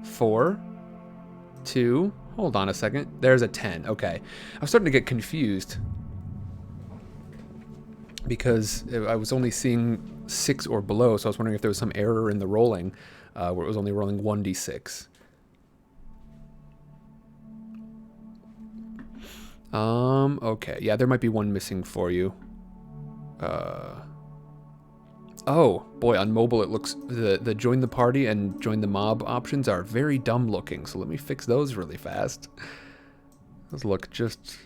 4, 2. Hold on a second. There's a 10. Okay. I was starting to get confused because I was only seeing 6 or below, so I was wondering if there was some error in the rolling where it was only rolling 1d6. Okay. Yeah, there might be one missing for you. Oh, boy, on mobile it looks... The join the party and join the mob options are very dumb looking, so let me fix those really fast. Those look just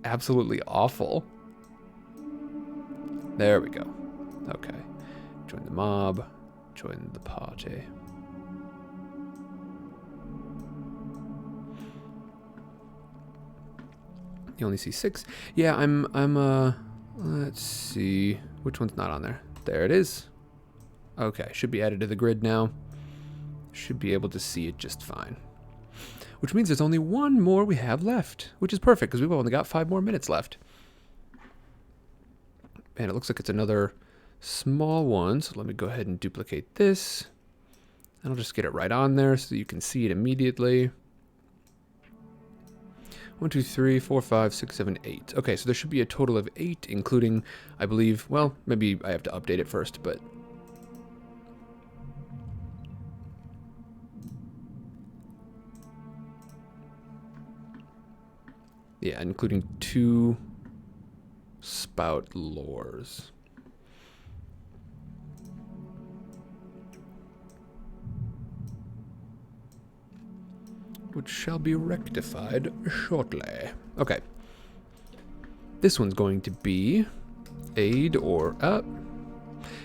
absolutely awful. There we go. Okay. Join the mob. Join the party. You only see 6. Yeah, let's see. Which one's not on there? There it is. Okay, should be added to the grid now. Should be able to see it just fine. Which means there's only one more we have left, which is perfect because we've only got 5 more minutes left. And it looks like it's another small one, so let me go ahead and duplicate this. And I'll just get it right on there so you can see it immediately. 1, 2, 3, 4, 5, 6, 7, 8. Okay, so there should be a total of 8, including, I believe, well, maybe I have to update it first, but... yeah, including 2 spout lores. Which shall be rectified shortly. Okay. This one's going to be aid or up.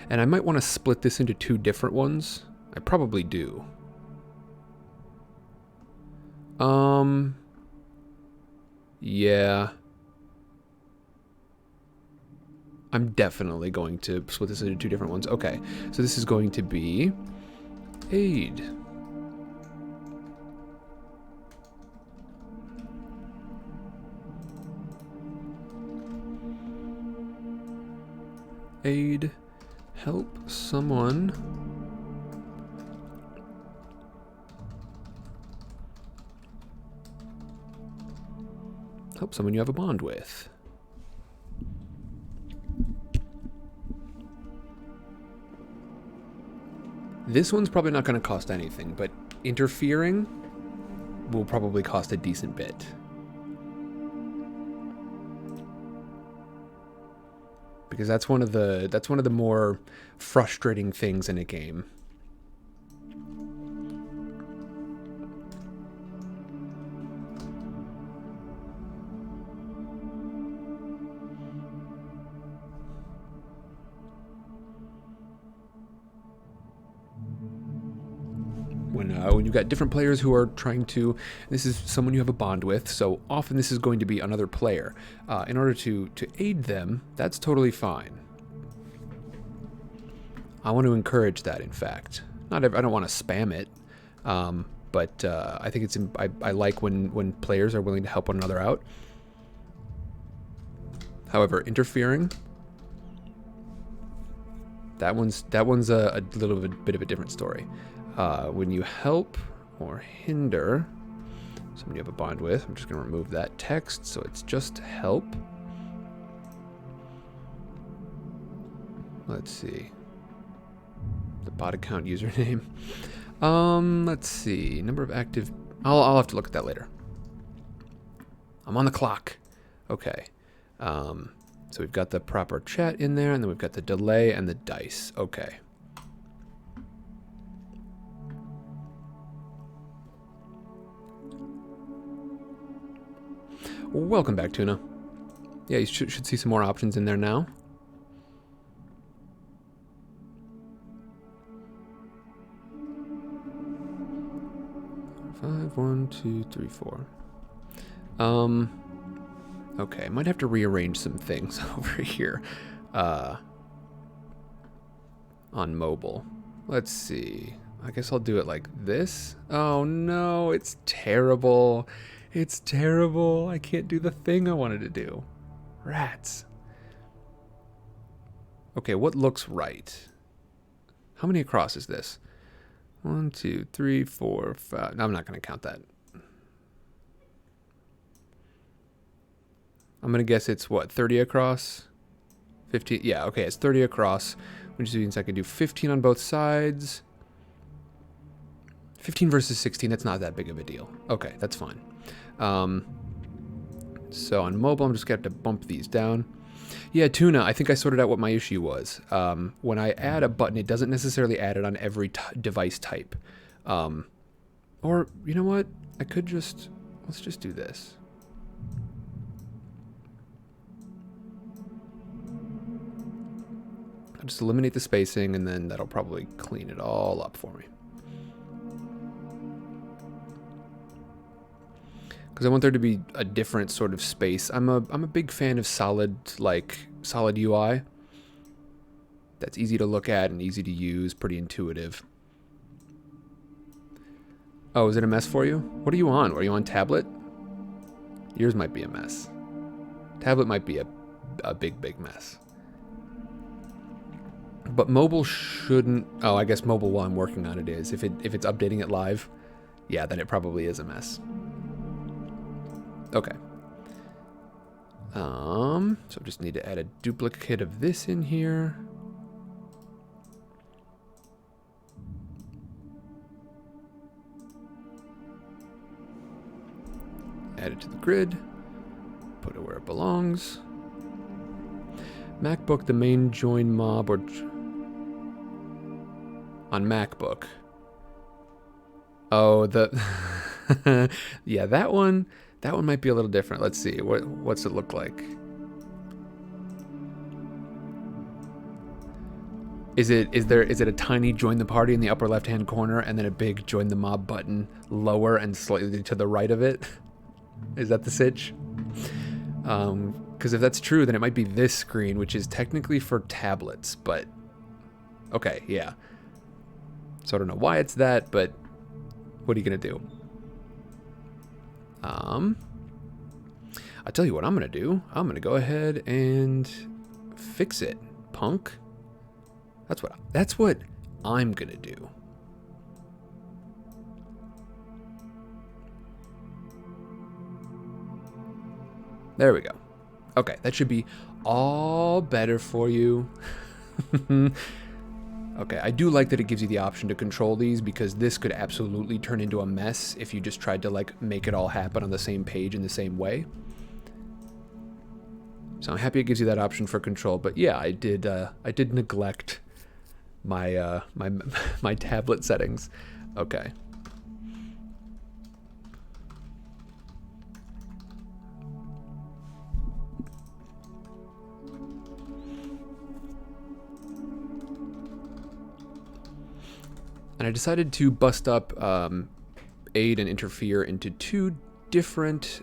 And I might want to split this into 2 different ones. I probably do. Yeah. I'm definitely going to split this into 2 different ones. Okay. So this is going to be aid. Aid, help someone Help someone you have a bond with. This one's probably not going to cost anything, but interfering will probably cost a decent bit. Because that's one of the more frustrating things in a game. When you've got different players who are trying to, this is someone you have a bond with, so often this is going to be another player. In order to aid them, that's totally fine. I want to encourage that, in fact. I don't want to spam it, but I think I like when players are willing to help one another out. However, interfering, that one's a little bit of a different story. When you help or hinder someone you have a bond with, I'm just going to remove that text, so it's just help. Let's see. The bot account username. Let's see. Number of active... I'll have to look at that later. I'm on the clock. Okay. So we've got the proper chat in there, and then we've got the delay and the dice. Okay. Welcome back, Tuna. Yeah, you should see some more options in there now. Five, 1, 2, 3, 4. Okay, I might have to rearrange some things over here on mobile. Let's see. I guess I'll do it like this. Oh no, it's terrible. It's terrible. I can't do the thing I wanted to do. Rats. Okay, what looks right? How many across is this? 1, 2, 3, 4, 5. No, I'm not going to count that. I'm going to guess it's what, 30 across? 15? Yeah, okay, it's 30 across, which means I can do 15 on both sides. 15 versus 16, that's not that big of a deal. Okay, that's fine. So on mobile, I'm just going to have to bump these down. Yeah, Tuna, I think I sorted out what my issue was. When I add a button, it doesn't necessarily add it on every device type. Or, you know what? I could just... Let's just do this. I'll just eliminate the spacing, and then that'll probably clean it all up for me. Because I want there to be a different sort of space. I'm a big fan of solid UI. That's easy to look at and easy to use, pretty intuitive. Oh, is it a mess for you? What are you on? Are you on tablet? Yours might be a mess. Tablet might be a big mess. But mobile shouldn't... Oh, I guess mobile while I'm working on it is. If it's updating it live, yeah, then it probably is a mess. Okay. So I just need to add a duplicate of this in here. Add it to the grid. Put it where it belongs. MacBook, the main join mob, or on MacBook. Oh, the yeah, that one might be a little different. Let's see. What's it look like? Is it a tiny join the party in the upper left-hand corner and then a big join the mob button lower and slightly to the right of it? Is that the sitch? Because if that's true, then it might be this screen, which is technically for tablets, but okay, yeah. So I don't know why it's that, but what are you gonna do? I'll tell you what I'm gonna do. I'm gonna go ahead and fix it, punk. That's what I'm gonna do. There we go. Okay, that should be all better for you. Okay, I do like that it gives you the option to control these, because this could absolutely turn into a mess if you just tried to like make it all happen on the same page in the same way. So I'm happy it gives you that option for control. But yeah, I did neglect my my tablet settings. Okay. And I decided to bust up aid and interfere into two different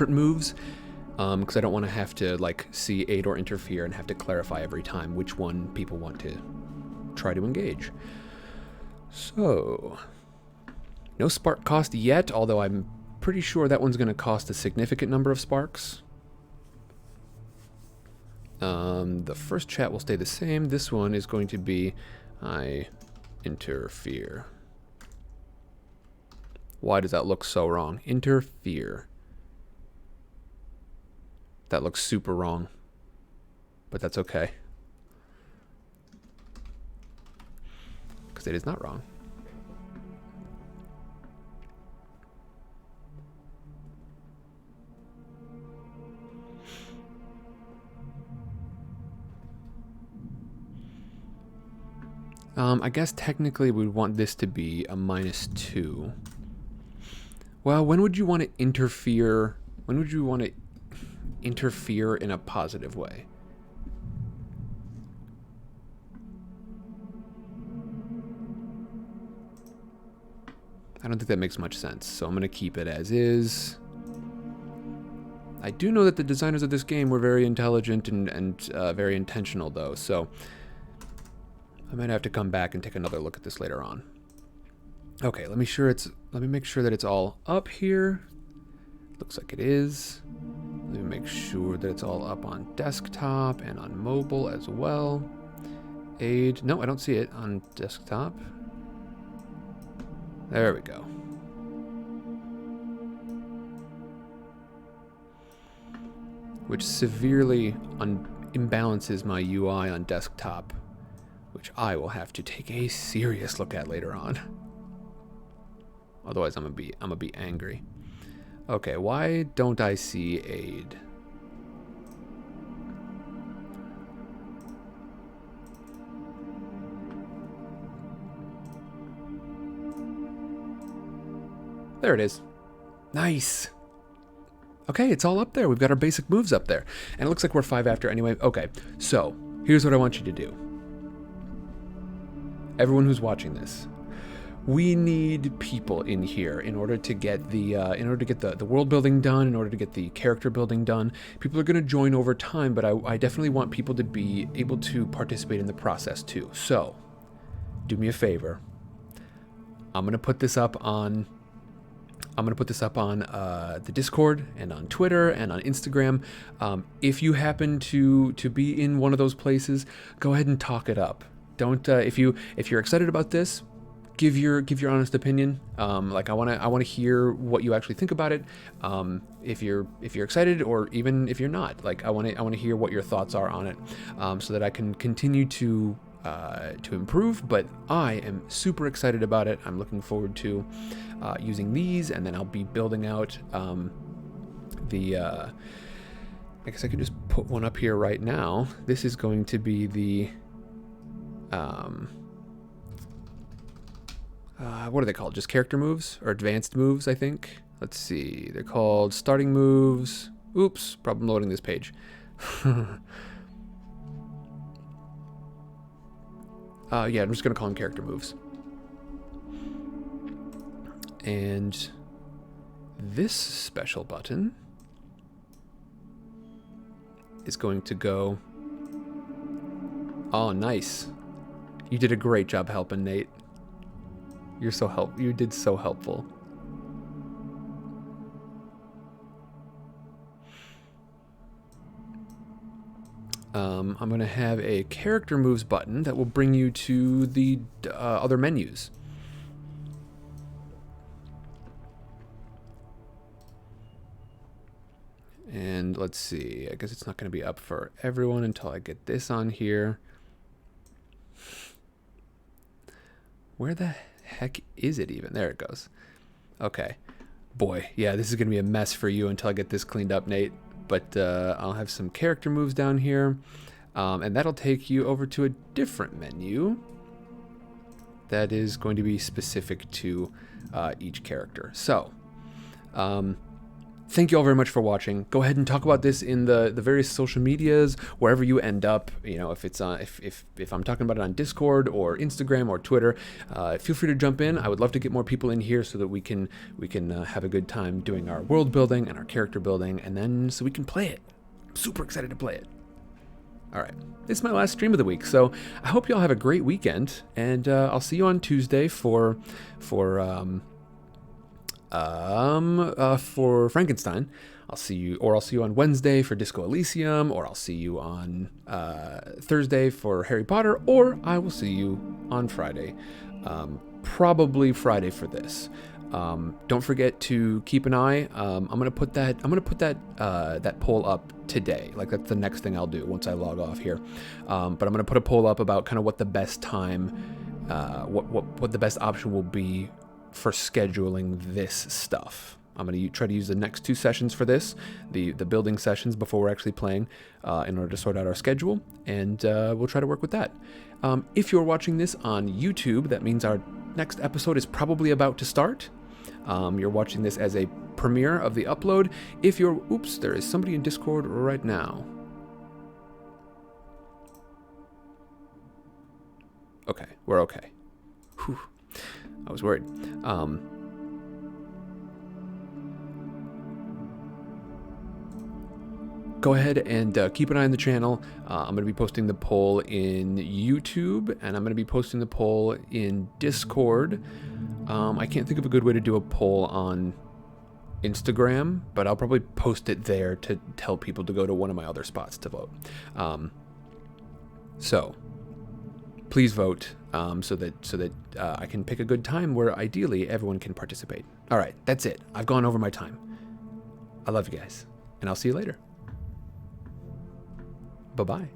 moves, because I don't want to have to like see aid or interfere and have to clarify every time which one people want to try to engage. So, no spark cost yet, although I'm pretty sure that one's going to cost a significant number of sparks. The first chat will stay the same. This one is going to be I interfere. Why does that look so wrong? Interfere. That looks super wrong, but that's okay, because it is not wrong. I guess technically we'd want this to be a -2. Well, when would you want to interfere? When would you want to interfere in a positive way? I don't think that makes much sense, so I'm going to keep it as is. I do know that the designers of this game were very intelligent and very intentional, though, so I might have to come back and take another look at this later on. Okay, let me make sure that it's all up here. Looks like it is. Let me make sure that it's all up on desktop and on mobile as well. Aid. No, I don't see it on desktop. There we go. Which severely imbalances my UI on desktop, which I will have to take a serious look at later on. Otherwise, I'm gonna be angry. Okay, why don't I see aid? There it is. Nice. Okay, it's all up there. We've got our basic moves up there. And it looks like we're 5 after anyway. Okay, so here's what I want you to do. Everyone who's watching this, we need people in here in order to get the world building done, in order to get the character building done. People are going to join over time, but I definitely want people to be able to participate in the process too. So, do me a favor. I'm going to put this up on the Discord and on Twitter and on Instagram. If you happen to be in one of those places, go ahead and talk it up. Don't if you're excited about this, give your honest opinion. Like I want to hear what you actually think about it. If you're excited, or even if you're not, like I want to hear what your thoughts are on it, so that I can continue to improve. But I am super excited about it. I'm looking forward to using these, and then I'll be building out I guess I could just put one up here right now. This is going to be the what are they called? Just character moves or advanced moves, I think. Let's see. They're called starting moves. Oops, problem loading this page. Yeah, I'm just going to call them character moves. And this special button is going to go... Oh, nice. You did a great job helping, Nate. You did so helpful. I'm going to have a character moves button that will bring you to the other menus. And let's see, I guess it's not going to be up for everyone until I get this on here. Where the heck is it even? There it goes. Okay. Boy, yeah, this is going to be a mess for you until I get this cleaned up, Nate. But I'll have some character moves down here. And that'll take you over to a different menu that is going to be specific to each character. So, thank you all very much for watching. Go ahead and talk about this in the various social medias, wherever you end up. You know, if it's if I'm talking about it on Discord or Instagram or Twitter, feel free to jump in. I would love to get more people in here so that we can have a good time doing our world building and our character building, and then so we can play it. I'm super excited to play it. All right, this is my last stream of the week, so I hope you all have a great weekend, and I'll see you on Tuesday for Frankenstein. I'll see you on Wednesday for Disco Elysium, or I'll see you on Thursday for Harry Potter, or I will see you on Friday, probably Friday for this. Don't forget to keep an eye. I'm gonna put that poll up today. Like, that's the next thing I'll do once I log off here. But I'm gonna put a poll up about kind of what the best time, what the best option will be for scheduling this stuff. I'm going to try to use the next 2 sessions for this, the building sessions before we're actually playing, in order to sort out our schedule, and we'll try to work with that. If you're watching this on YouTube, that means our next episode is probably about to start. You're watching this as a premiere of the upload. If you're, oops, there is somebody in Discord right now. Okay, we're okay. Whew. I was worried. Go ahead and keep an eye on the channel. I'm going to be posting the poll in YouTube, and I'm going to be posting the poll in Discord. I can't think of a good way to do a poll on Instagram, but I'll probably post it there to tell people to go to one of my other spots to vote. So please vote, so that I can pick a good time where ideally everyone can participate. All right, that's it. I've gone over my time. I love you guys, and I'll see you later. Bye-bye.